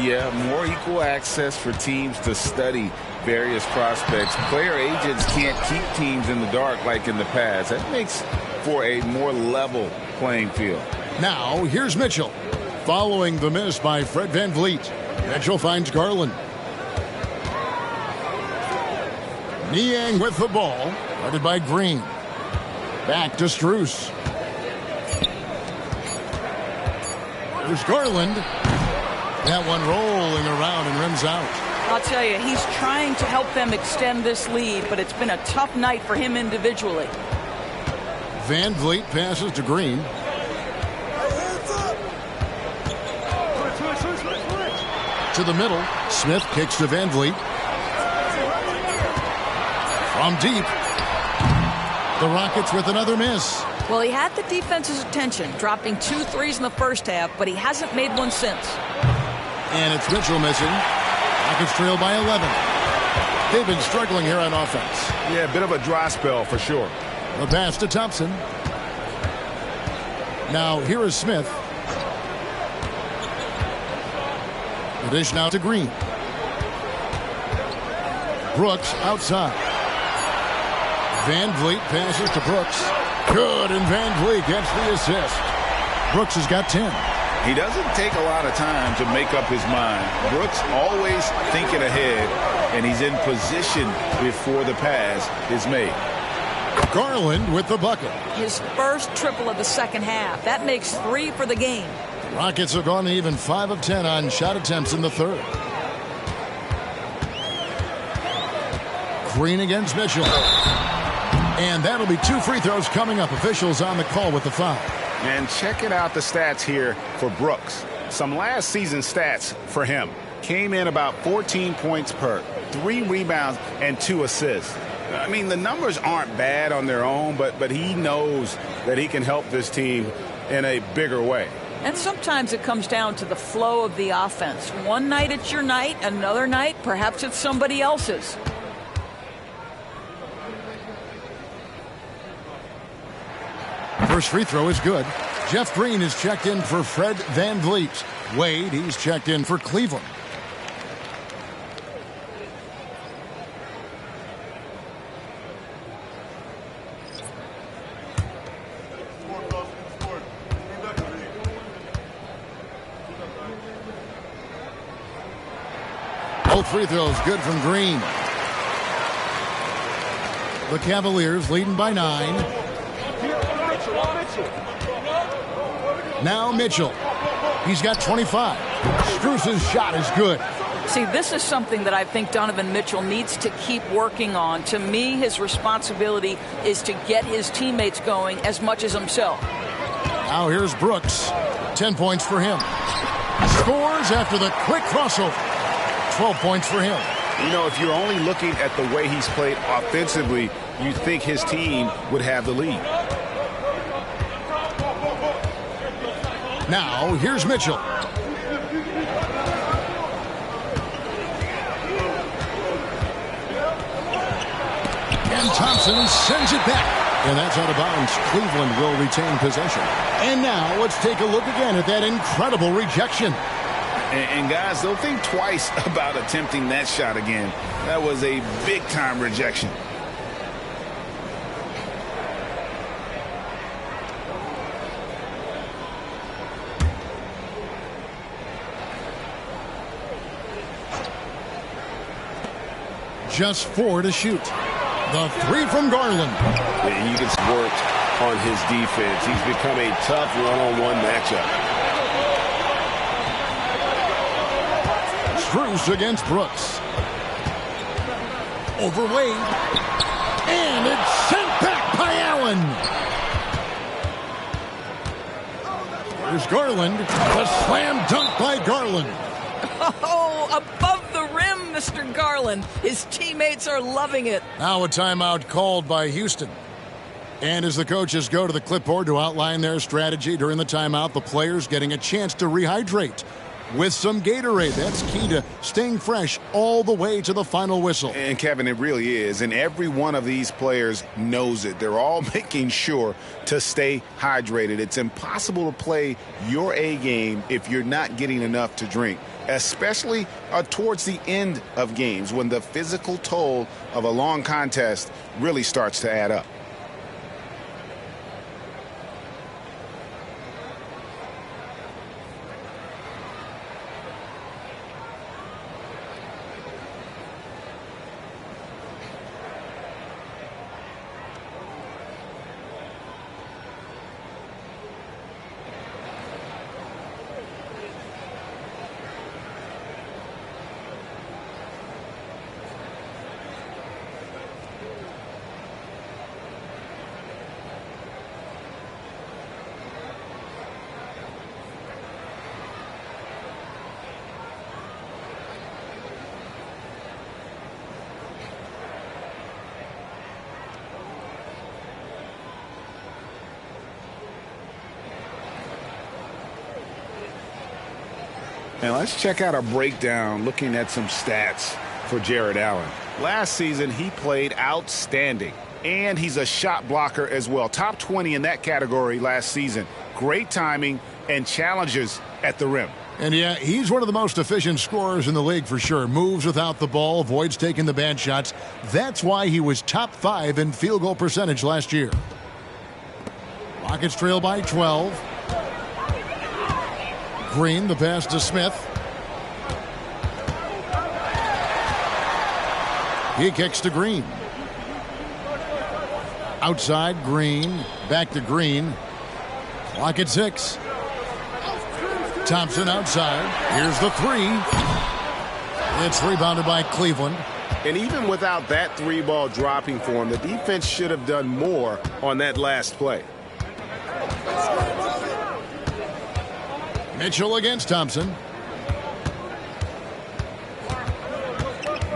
Speaker 5: Yeah, more equal access for teams to study various prospects. Player agents can't keep teams in the dark like in the past. That makes for a more level playing field.
Speaker 1: Now, here's Mitchell. Following the miss by Fred Van Vliet. Mitchell finds Garland. Niang with the ball. Guarded by Green. Back to Strus. There's Garland. That one rolling around and rims out.
Speaker 6: I'll tell you, he's trying to help them extend this lead, but it's been a tough night for him individually.
Speaker 1: Van Vliet passes to Green. To the middle. Smith kicks to Van Vliet. From deep. The Rockets with another miss.
Speaker 6: Well, he had the defense's attention, dropping 2 threes in the first half, but he hasn't made one since.
Speaker 1: And it's Mitchell missing. Rockets trail by 11. They've been struggling here on offense.
Speaker 2: Yeah, a bit of a dry spell for sure.
Speaker 1: The pass to Thompson. Now here is Smith. The dish now to Green. Brooks outside. Van Vliet passes to Brooks. Good, and Van Vliet gets the assist. Brooks has got 10.
Speaker 5: He doesn't take a lot of time to make up his mind. Brooks always thinking ahead, and he's in position before the pass is made.
Speaker 1: Garland with the bucket.
Speaker 6: His first triple of the second half. That makes 3 for the game.
Speaker 1: The Rockets have gone even 5 of 10 on shot attempts in the third. Green against Mitchell. And that'll be 2 free throws coming up. Officials on the call with the foul.
Speaker 2: And checking out the stats here for Brooks. Some last season stats for him. Came in about 14 points per, 3 rebounds, and 2 assists. I mean, the numbers aren't bad on their own, but he knows that he can help this team in a bigger way.
Speaker 6: And sometimes it comes down to the flow of the offense. One night it's your night, another night perhaps it's somebody else's.
Speaker 1: First free throw is good. Jeff Green is checked in for Fred Van Vliet. Wade, he's checked in for Cleveland. Both free throws good from Green. The Cavaliers leading by 9. Now Mitchell. He's got 25. Strus's shot is good.
Speaker 6: See, this is something that I think Donovan Mitchell needs to keep working on. To me, his responsibility is to get his teammates going as much as himself.
Speaker 1: Now here's Brooks. 10 points for him. Scores after the quick crossover. 12 points for him.
Speaker 2: You know, if you're only looking at the way he's played offensively, you think his team would have the lead.
Speaker 1: Now, here's Mitchell. And Thompson sends it back. And that's out of bounds. Cleveland will retain possession. And now, let's take a look again at that incredible rejection.
Speaker 5: And guys, don't think twice about attempting that shot again. That was a big-time rejection.
Speaker 1: Just 4 to shoot. The 3 from Garland.
Speaker 3: And you can work on his defense. He's become a tough one-on-one matchup.
Speaker 1: Strus against Brooks. Over Wade. And it's sent back by Allen. Here's Garland. The slam dunk by Garland.
Speaker 6: Oh, above the rim, Mr. Garland. His teammates are loving it.
Speaker 1: Now a timeout called by Houston. And as the coaches go to the clipboard to outline their strategy during the timeout, the players getting a chance to rehydrate with some Gatorade. That's key to staying fresh all the way to the final whistle.
Speaker 2: And Kevin, it really is. And every one of these players knows it. They're all making sure to stay hydrated. It's impossible to play your A game if you're not getting enough to drink, especially towards the end of games when the physical toll of a long contest really starts to add up. And let's check out a breakdown looking at some stats for Jared Allen. Last season, he played outstanding, and he's a shot blocker as well. Top 20 in that category last season. Great timing and challenges at the rim.
Speaker 1: And yeah, he's one of the most efficient scorers in the league for sure. Moves without the ball, avoids taking the bad shots. That's why he was top 5 in field goal percentage last year. Rockets trail by 12. Green, the pass to Smith. He kicks to Green. Outside, Green. Back to Green. Clock at 6. Thompson outside. Here's the 3. It's rebounded by Cleveland.
Speaker 3: And even without that 3-ball dropping for him, the defense should have done more on that last play.
Speaker 1: Mitchell against Thompson.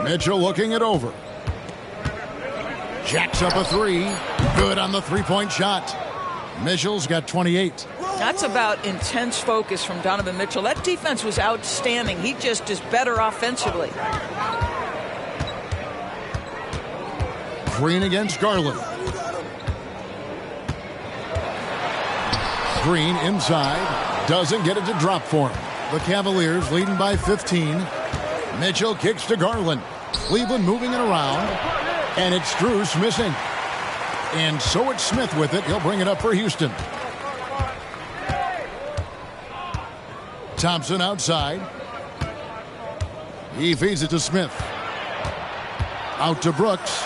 Speaker 1: Mitchell looking it over. Jacks up a 3. Good on the three-point shot. Mitchell's got 28.
Speaker 6: That's about intense focus from Donovan Mitchell. That defense was outstanding. He just is better offensively.
Speaker 1: Green against Garland. Green inside. Doesn't get it to drop for him. The Cavaliers leading by 15. Mitchell kicks to Garland. Cleveland moving it around. And it's Strus missing. And so it's Smith with it. He'll bring it up for Houston. Thompson outside. He feeds it to Smith. Out to Brooks.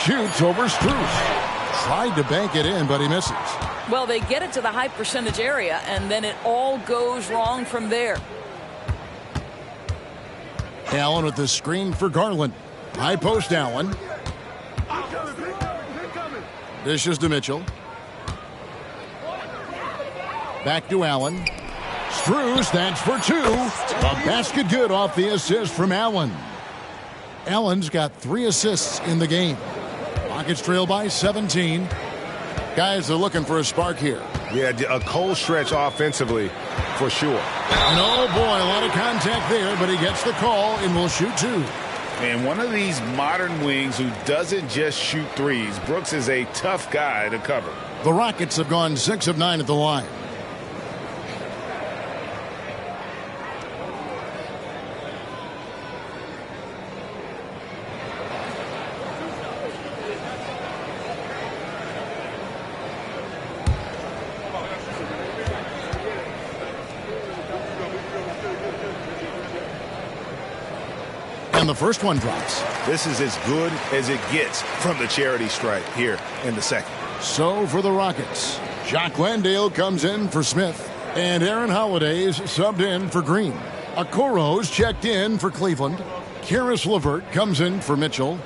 Speaker 1: Shoots over Strus. Tried to bank it in, but he misses.
Speaker 6: Well, they get it to the high percentage area, and then it all goes wrong from there.
Speaker 1: Allen with the screen for Garland. High post Allen. Dishes to Mitchell. Back to Allen. Strus, that's for 2. A basket good off the assist from Allen. Allen's got 3 assists in the game. Rockets trail by 17. Guys are looking for a spark here.
Speaker 3: Yeah, a cold stretch offensively for sure.
Speaker 1: And oh boy, a lot of contact there, but he gets the call and will shoot 2.
Speaker 2: And one of these modern wings who doesn't just shoot threes. Brooks is a tough guy to cover.
Speaker 1: The Rockets have gone 6 of 9 at the line. And the first one drops.
Speaker 2: This is as good as it gets from the charity stripe here in the second.
Speaker 1: So for the Rockets, Jacques Landale comes in for Smith, and Aaron Holiday's subbed in for Green. Okoro's checked in for Cleveland. Karis LeVert comes in for Mitchell.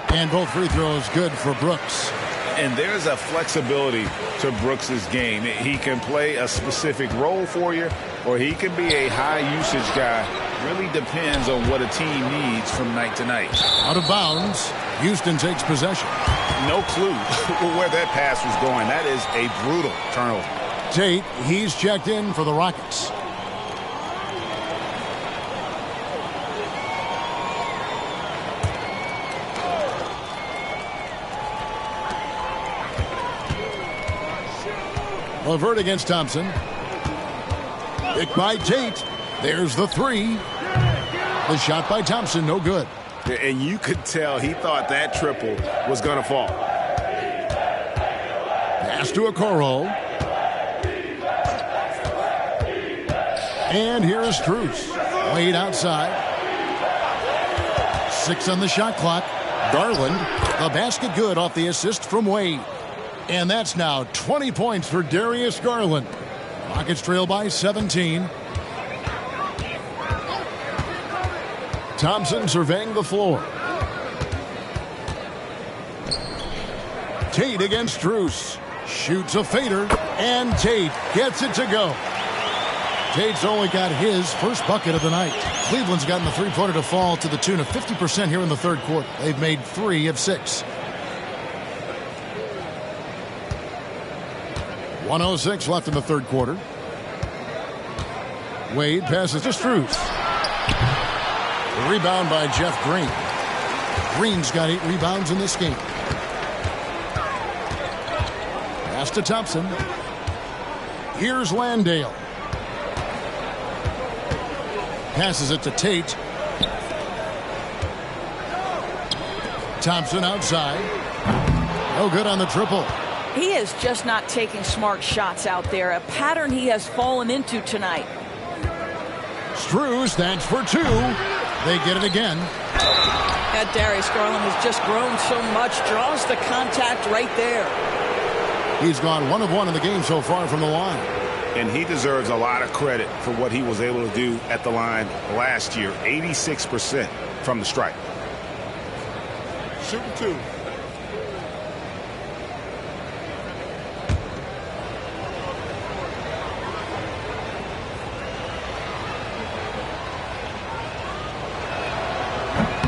Speaker 1: And both free throws good for Brooks.
Speaker 2: And there's a flexibility to Brooks's game. He can play a specific role for you, or he can be a high-usage guy. Really depends on what a team needs from night to night.
Speaker 1: Out of bounds. Houston takes possession.
Speaker 2: No clue where that pass was going. That is a brutal turnover.
Speaker 1: Tate, he's checked in for the Rockets. LeVert against Thompson. Picked by Tate. There's the 3. The shot by Thompson, no good.
Speaker 3: And you could tell he thought that triple was going to fall.
Speaker 1: Pass to Okoro. And here is Strus. Wade outside. 6 on the shot clock. Garland, the basket good off the assist from Wade. And that's now 20 points for Darius Garland. Rockets trail by 17. Thompson surveying the floor. Tate against Strus. Shoots a fader, and Tate gets it to go. Tate's only got his first bucket of the night. Cleveland's gotten the three-pointer to fall to the tune of 50% here in the third quarter. They've made 3 of 6. 1:06 left in the third quarter. Wade passes to Strus. The rebound by Jeff Green. Green's got 8 rebounds in this game. Pass to Thompson. Here's Landale. Passes it to Tate. Thompson outside. No good on the triple.
Speaker 6: He is just not taking smart shots out there, a pattern he has fallen into tonight.
Speaker 1: Strus, thanks for 2. They get it again.
Speaker 6: That Darius Garland has just grown so much, draws the contact right there.
Speaker 1: He's gone 1 of 1 in the game so far from the line.
Speaker 2: And he deserves a lot of credit for what he was able to do at the line last year. 86% from the stripe.
Speaker 9: Shooting 2.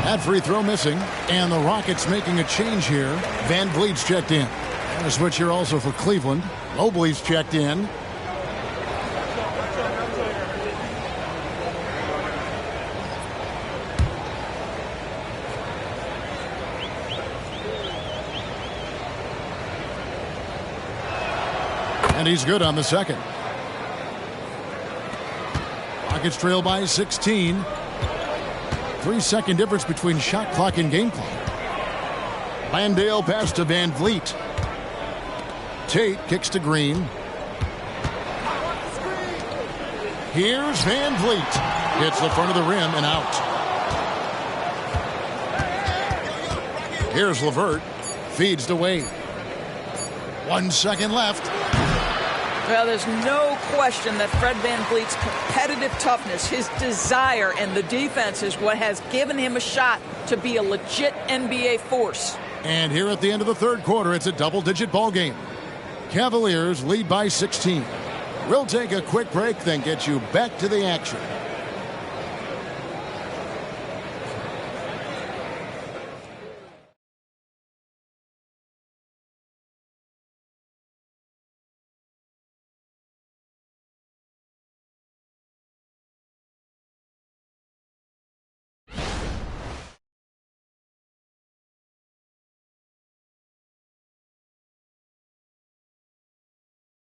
Speaker 1: That free throw missing, and the Rockets making a change here. Van Vliet's checked in. And a switch here also for Cleveland. Mobley's checked in. And he's good on the second. Rockets trail by 16. 3-second difference between shot clock and game clock. Landale pass to Van Vliet. Tate kicks to Green. Here's Van Vliet. Hits the front of the rim and out. Here's LeVert. Feeds to Wade. 1 second left.
Speaker 6: Well, there's no question that Fred VanVleet's competitive toughness, his desire, and the defense is what has given him a shot to be a legit NBA force.
Speaker 1: And here at the end of the third quarter, it's a double-digit ball game. Cavaliers lead by 16. We'll take a quick break, then get you back to the action.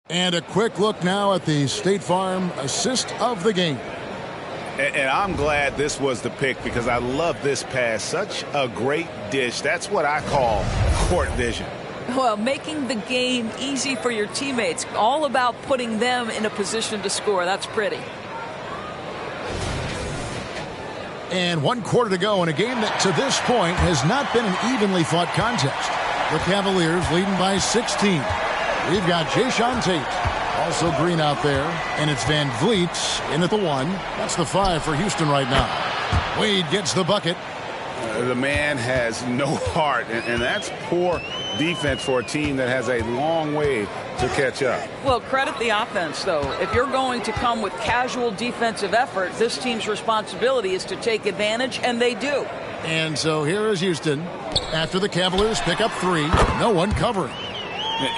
Speaker 1: And a quick look now at the State Farm assist of the game.
Speaker 2: And I'm glad this was the pick because I love this pass. Such a great dish. That's what I call court vision.
Speaker 6: Well, making the game easy for your teammates. All about putting them in a position to score. That's pretty.
Speaker 1: And 1 quarter to go in a game that to this point has not been an evenly fought contest. The Cavaliers leading by 16. We've got Jayshawn Tate, also Green out there, and it's Van Vliet in at the 1. That's the 5 for Houston right now. Wade gets the bucket.
Speaker 2: The man has no heart, and that's poor defense for a team that has a long way to catch up.
Speaker 6: Well, credit the offense, though. If you're going to come with casual defensive effort, this team's responsibility is to take advantage, and they do.
Speaker 1: And so here is Houston. After the Cavaliers pick up 3, no one covering.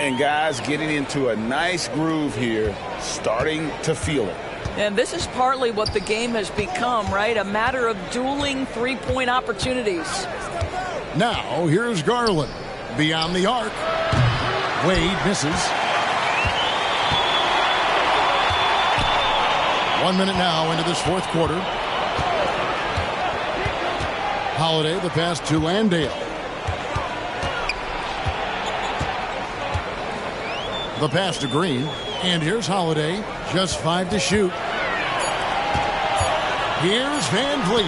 Speaker 2: And guys getting into a nice groove here, starting to feel it.
Speaker 6: And this is partly what the game has become, right? A matter of dueling three-point opportunities.
Speaker 1: Now, here's Garland. Beyond the arc. Wade misses. 1 minute now into this fourth quarter. Holiday, the pass to Landale. The pass to Green. And here's Holiday. Just 5 to shoot. Here's Van Vliet.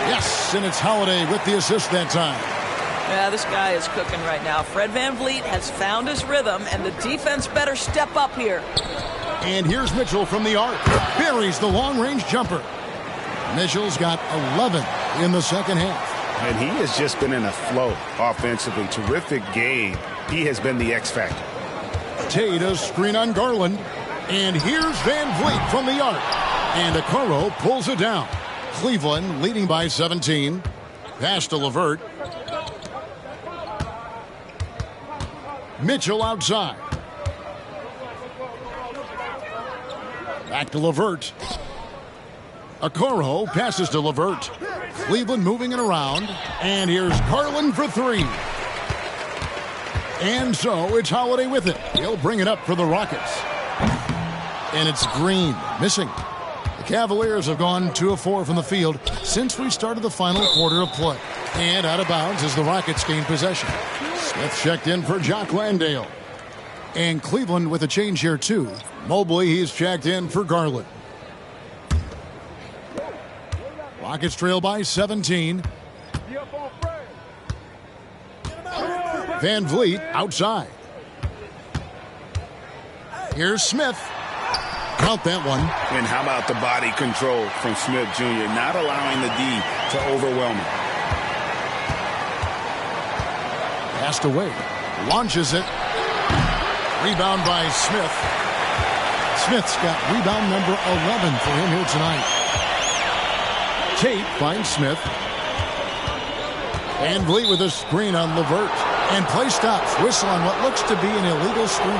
Speaker 1: Yes, and it's Holiday with the assist that time.
Speaker 6: Yeah, this guy is cooking right now. Fred VanVleet has found his rhythm, and the defense better step up here.
Speaker 1: And here's Mitchell from the arc. Buries the long-range jumper. Mitchell's got 11 in the second half.
Speaker 2: And he has just been in a flow offensively. Terrific game. He has been the X factor.
Speaker 1: Tate a screen on Garland. And here's Van Vliet from the arc. And Okoro pulls it down. Cleveland leading by 17. Pass to LeVert. Mitchell outside. Back to LeVert. Okoro passes to LeVert. Cleveland moving it around. And here's Garland for three. And so it's Holiday with it. He'll bring it up for the Rockets. And it's Green missing. The Cavaliers have gone 2 of 4 from the field since we started the final quarter of play. And out of bounds as the Rockets gain possession. Smith checked in for Jock Landale. And Cleveland with a change here too. Mobley, he's checked in for Garland. Rockets trail by 17. Van Vliet outside. Here's Smith. Count that one.
Speaker 2: And how about the body control from Smith Jr., not allowing the D to overwhelm him.
Speaker 1: Passed away. Launches it. Rebound by Smith. Smith's got rebound number 11 for him here tonight. Tate finds Smith. Van Vliet with a screen on LeVert. And play stops. Whistle on what looks to be an illegal screen.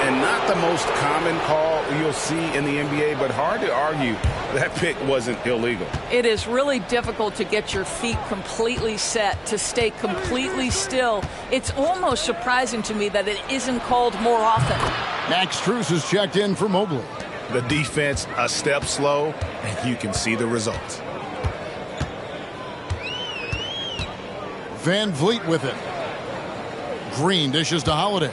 Speaker 2: And not the most common call you'll see in the NBA, but hard to argue that pick wasn't illegal.
Speaker 6: It is really difficult to get your feet completely set, to stay completely still. It's almost surprising to me that it isn't called more often.
Speaker 1: Max Strus is checked in for Mobley.
Speaker 2: The defense a step slow, and you can see the results.
Speaker 1: Van Vliet with it. Green dishes to Holiday.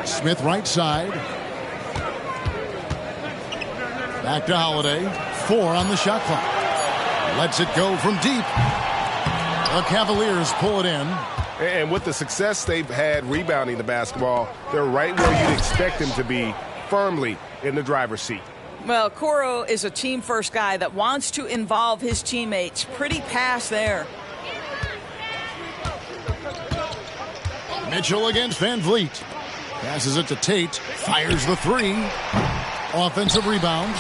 Speaker 1: Smith right side. Back to Holiday. 4 on the shot clock. Lets it go from deep. The Cavaliers pull it in.
Speaker 3: And with the success they've had rebounding the basketball, they're right where you'd expect them to be, firmly in the driver's seat.
Speaker 6: Well, Okoro is a team-first guy that wants to involve his teammates. Pretty pass there.
Speaker 1: Mitchell against Van Vliet. Passes it to Tate. Fires the 3. Offensive rebound.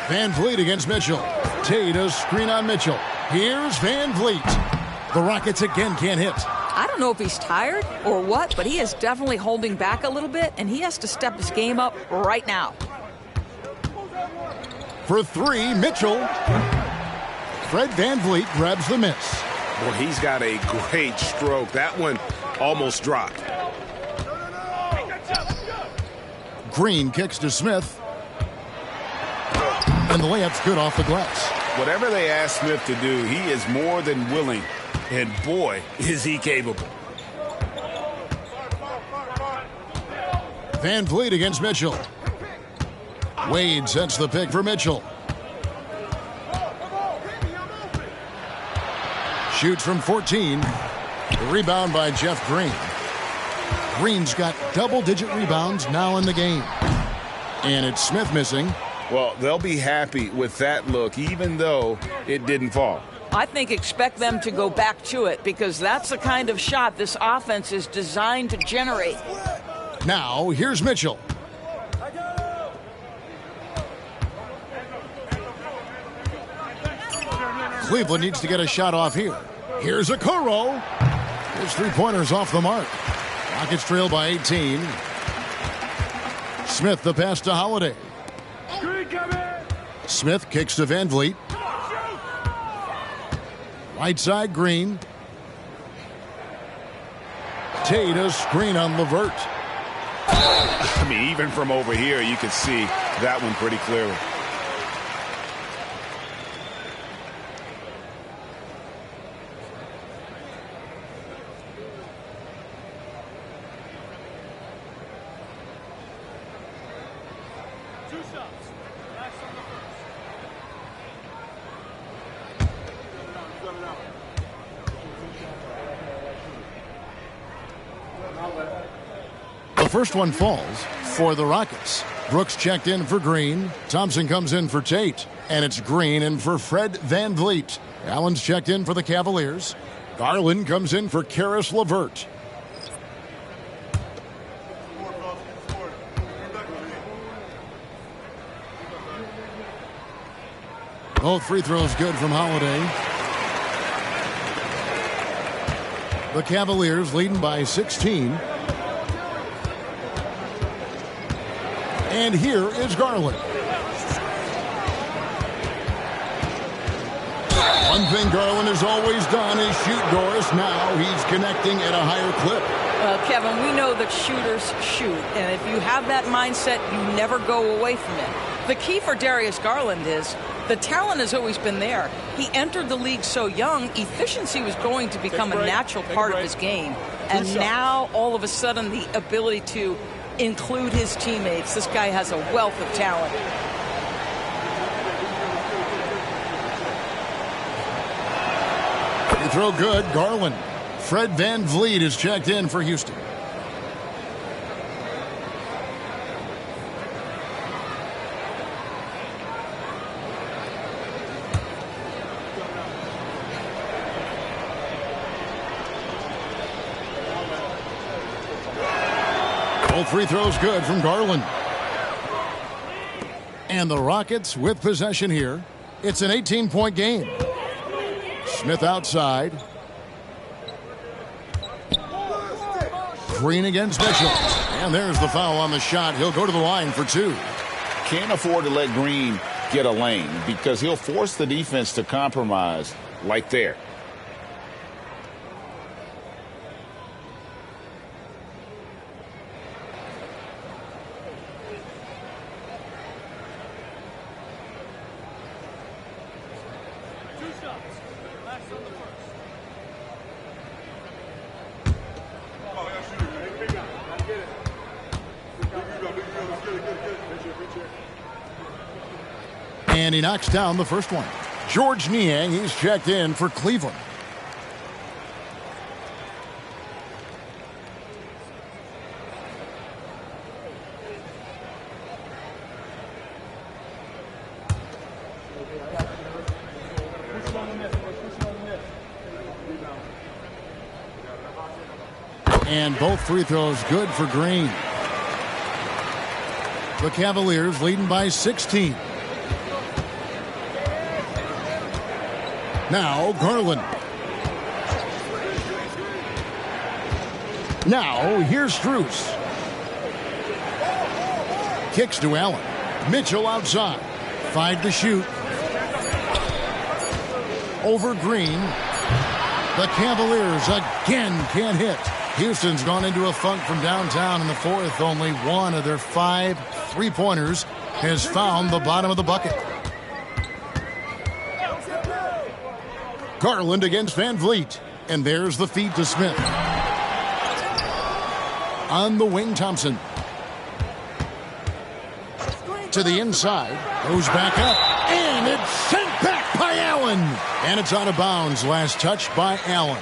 Speaker 1: Van Vliet against Mitchell. Tate a screen on Mitchell. Here's Van Vliet. The Rockets again can't hit.
Speaker 6: I don't know if he's tired or what, but he is definitely holding back a little bit, and he has to step his game up right now.
Speaker 1: For 3, Mitchell. Fred Van Vliet grabs the miss.
Speaker 3: Boy, he's got a great stroke. That one almost dropped.
Speaker 1: Green kicks to Smith. And the layup's good off the glass.
Speaker 2: Whatever they ask Smith to do, he is more than willing. And boy, is he capable.
Speaker 1: Van Vliet against Mitchell. Wade sets the pick for Mitchell. Shoots from 14. The rebound by Jeff Green. Green's got double-digit rebounds now in the game. And it's Smith missing.
Speaker 2: Well, they'll be happy with that look, even though it didn't fall.
Speaker 6: I think expect them to go back to it because that's the kind of shot this offense is designed to generate.
Speaker 1: Now, here's Mitchell. Cleveland needs to get a shot off here. Here's Okoro. His 3-pointers off the mark. Rockets trail by 18. Smith the pass to Holiday. Smith kicks to Van Vliet. Right side, Green. Tate a screen on LeVert.
Speaker 2: I mean, even from over here, you can see that one pretty clearly.
Speaker 1: The first one falls for the Rockets. Brooks checked in for Green. Thompson comes in for Tate. And it's Green in for Fred Van Vliet. Allen's checked in for the Cavaliers. Garland comes in for Karis LeVert. Both free throws good from Holiday. The Cavaliers leading by 16. And here is Garland. One thing Garland has always done is shoot, Doris. Now he's connecting at a higher clip.
Speaker 6: Kevin, we know that shooters shoot, and if you have that mindset, you never go away from it. The key for Darius Garland is the talent has always been there. He entered the league so young, efficiency was going to become a natural part of his game. And now, all of a sudden, the ability to include his teammates. This guy has a wealth of talent.
Speaker 1: Free throw good, Garland. Fred VanVleet is checked in for Houston. Both free throws good from Garland. And the Rockets with possession here. It's an 18-point game. Smith outside. Green against Mitchell. And there's the foul on the shot. He'll go to the line for two.
Speaker 5: Can't afford to let Green get a lane because he'll force the defense to compromise like there.
Speaker 1: And he knocks down the first one. George Niang, he's checked in for Cleveland. And both free throws good for Green. The Cavaliers leading by 16. Now Garland. Now here's Strus. Kicks to Allen. Mitchell outside. 5 to shoot. Over Green. The Cavaliers again can't hit. Houston's gone into a funk from downtown in the fourth. Only one of their 5 3-pointers has found the bottom of the bucket. Garland against VanVleet. And there's the feed to Smith. On the wing, Thompson. To the inside. Goes back up. And it's sent back by Allen. And it's out of bounds. Last touch by Allen.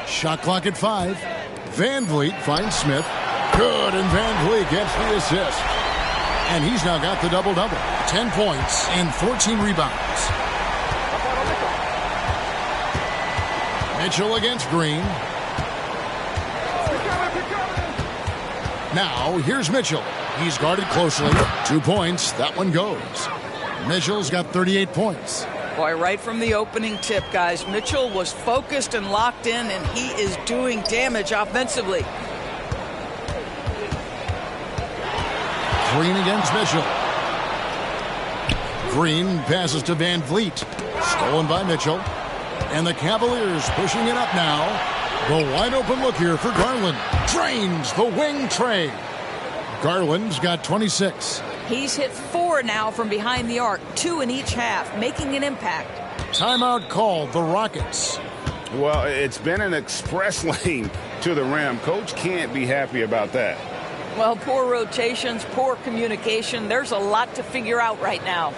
Speaker 1: Shot clock at 5. VanVleet finds Smith. Good, and VanVleet gets the assist. And he's now got the double-double. 10 points and 14 rebounds. Mitchell against Green. Now, here's Mitchell. He's guarded closely. 2 points. That one goes. Mitchell's got 38 points.
Speaker 6: Boy, right from the opening tip, guys, Mitchell was focused and locked in, and he is doing damage offensively.
Speaker 1: Green against Mitchell. Green passes to VanVleet. Stolen by Mitchell. And the Cavaliers pushing it up now. The wide open look here for Garland. Drains the wing tray. Garland's got 26.
Speaker 6: He's hit 4 now from behind the arc, 2 in each half, making an impact.
Speaker 1: Timeout called, the Rockets.
Speaker 2: Well, it's been an express lane to the rim. Coach can't be happy about that.
Speaker 6: Well, poor rotations, poor communication. There's a lot to figure out right now.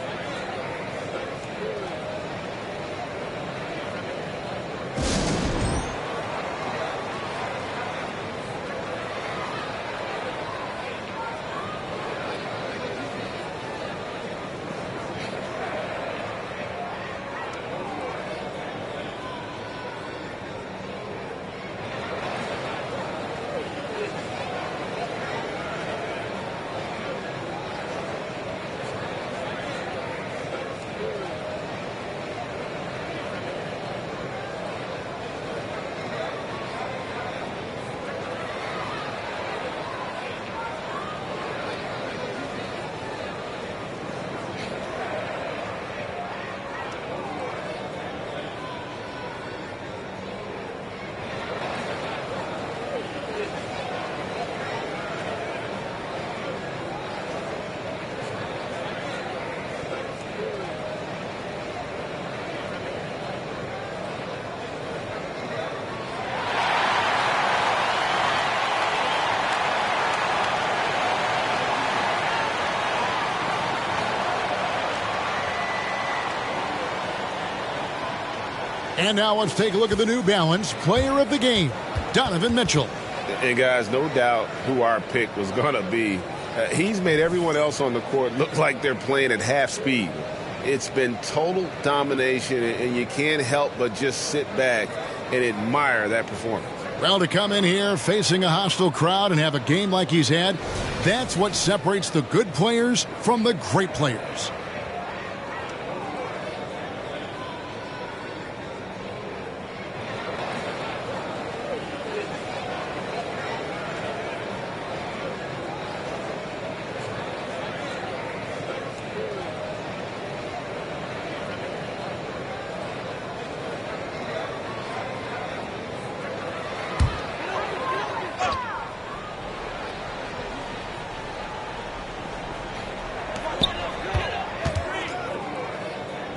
Speaker 1: And now let's take a look at the New Balance Player of the Game, Donovan Mitchell.
Speaker 3: And guys, no doubt who our pick was going to be. He's made everyone else on the court look like they're playing at half speed. It's been total domination, and you can't help but just sit back and admire that performance.
Speaker 1: Well, to come in here facing a hostile crowd and have a game like he's had, that's what separates the good players from the great players.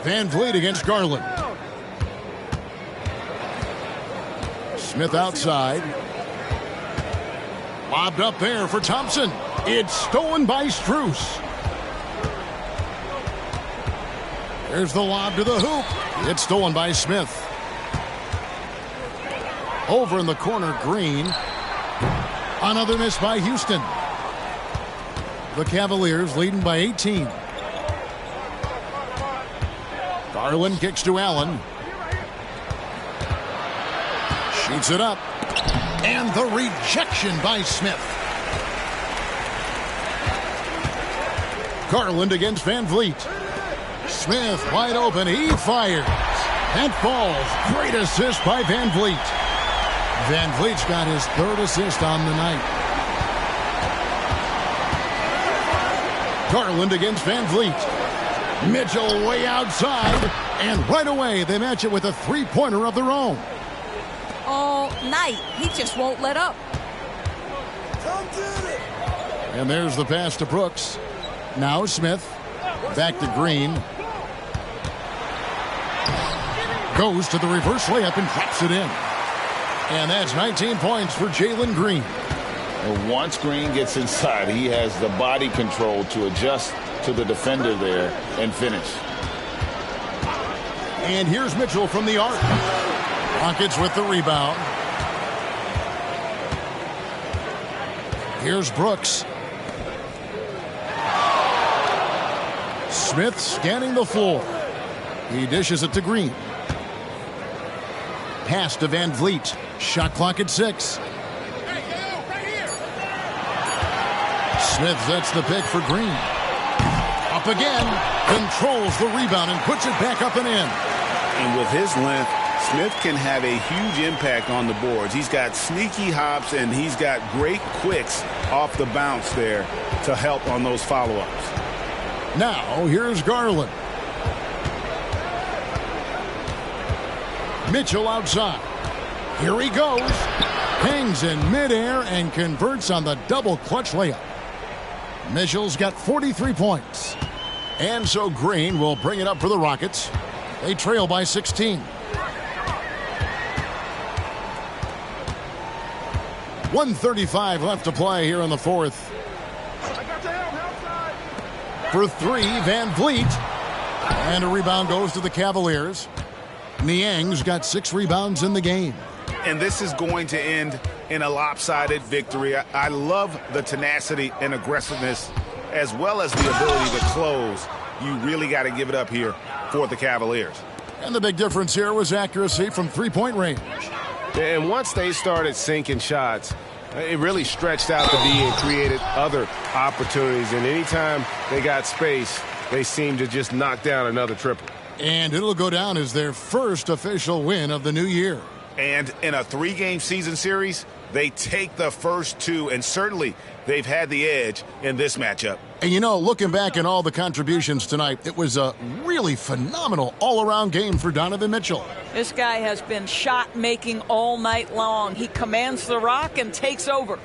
Speaker 1: Van Vliet against Garland. Smith outside. Lobbed up there for Thompson. It's stolen by Strus. There's the lob to the hoop. It's stolen by Smith. Over in the corner, Green. Another miss by Houston. The Cavaliers leading by 18. Garland kicks to Allen. Shoots it up. And the rejection by Smith. Garland against Van Vliet. Smith wide open. He fires. And falls. Great assist by Van Vliet. Van Vliet's got his third assist on the night. Garland against Van Vliet. Mitchell way outside, and right away they match it with a three-pointer of their own.
Speaker 11: All night, he just won't let up.
Speaker 1: And there's the pass to Brooks. Now Smith, back to Green. Goes to the reverse layup and drops it in. And that's 19 points for Jalen Green.
Speaker 5: And once Green gets inside, he has the body control to adjust to the defender there and finish.
Speaker 1: And here's Mitchell from the arc. Rockets with the rebound. Here's Brooks. Smith scanning the floor. He dishes it to Green. Pass to Van Vliet. Shot clock at 6. Smith sets the pick for Green. Up again, controls the rebound and puts it back up and in.
Speaker 2: And with his length, Smith can have a huge impact on the boards. He's got sneaky hops and he's got great quicks off the bounce there to help on those follow-ups.
Speaker 1: Now, here's Garland. Mitchell outside. Here he goes. Hangs in midair and converts on the double clutch layup. Mitchell's got 43 points. And so Green will bring it up for the Rockets. They trail by 16. 1:35 left to play here in the fourth. For 3, Van Vliet. And a rebound goes to the Cavaliers. Niang's got 6 rebounds in the game.
Speaker 2: And this is going to end in a lopsided victory. I love the tenacity and aggressiveness as well as the ability to close. You really got to give it up here for the Cavaliers.
Speaker 1: And the big difference here was accuracy from three-point range.
Speaker 3: And once they started sinking shots, it really stretched out the D and created other opportunities. And anytime they got space, they seemed to just knock down another triple.
Speaker 1: And it'll go down as their first official win of the new year.
Speaker 2: And in a 3-game season series, they take the first 2, and certainly they've had the edge in this matchup.
Speaker 1: And you know, looking back at all the contributions tonight, it was a really phenomenal all-around game for Donovan Mitchell.
Speaker 6: This guy has been shot-making all night long. He commands the rock and takes over.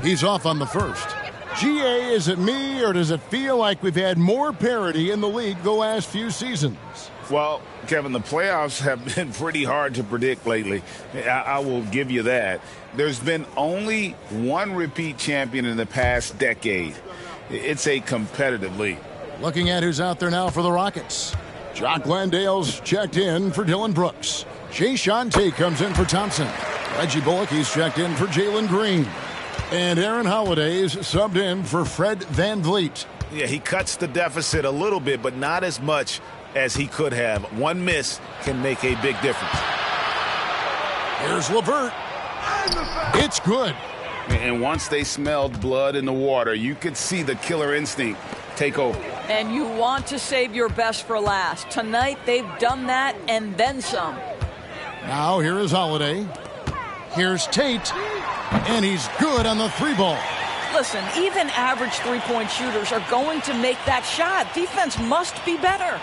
Speaker 1: He's off on the first. GA, is it me, or does it feel like we've had more parity in the league the last few seasons?
Speaker 2: Well, Kevin, the playoffs have been pretty hard to predict lately. I will give you that. There's been only one repeat champion in the past decade. It's a competitive league.
Speaker 1: Looking at who's out there now for the Rockets. Jock Landale's checked in for Dylan Brooks. Jay Shante comes in for Thompson. Reggie Bullock, he's checked in for Jalen Green. And Aaron Holiday's subbed in for Fred VanVleet.
Speaker 2: Yeah, he cuts the deficit a little bit, but not as much as he could have. One miss can make a big difference.
Speaker 1: Here's LeVert. It's good.
Speaker 5: And once they smelled blood in the water, you could see the killer instinct take over.
Speaker 6: And you want to save your best for last. Tonight, they've done that and then some.
Speaker 1: Now here is Holiday. Here's Tate. And he's good on the 3-ball.
Speaker 6: Listen, even average three-point shooters are going to make that shot. Defense must be better.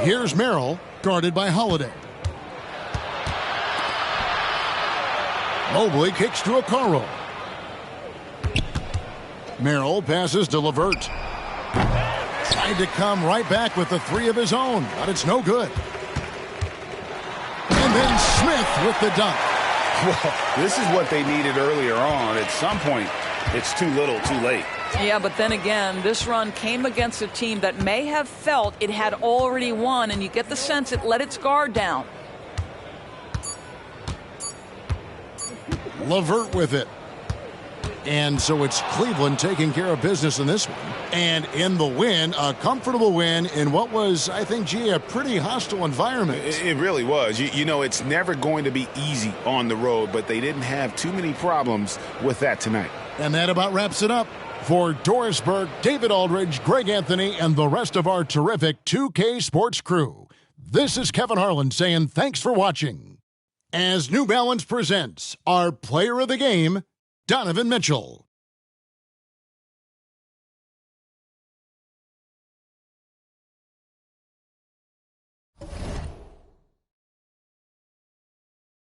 Speaker 1: Here's Merrill, guarded by Holiday. Mobley kicks to Okoro. Merrill passes to LeVert. Tried to come right back with the 3 of his own, but it's no good. And then Smith with the dunk.
Speaker 5: Well, this is what they needed earlier on. At some point, it's too little, too late.
Speaker 6: Yeah, but then again, this run came against a team that may have felt it had already won, and you get the sense it let its guard down.
Speaker 1: LeVert with it. And so it's Cleveland taking care of business in this one. And in the win, a comfortable win in what was, I think, a pretty hostile environment.
Speaker 2: It really was. You know, it's never going to be easy on the road, but they didn't have too many problems with that tonight.
Speaker 1: And that about wraps it up. For Doris Burke, David Aldridge, Greg Anthony, and the rest of our terrific 2K Sports crew, this is Kevin Harlan saying thanks for watching. As New Balance presents our player of the game, Donovan Mitchell.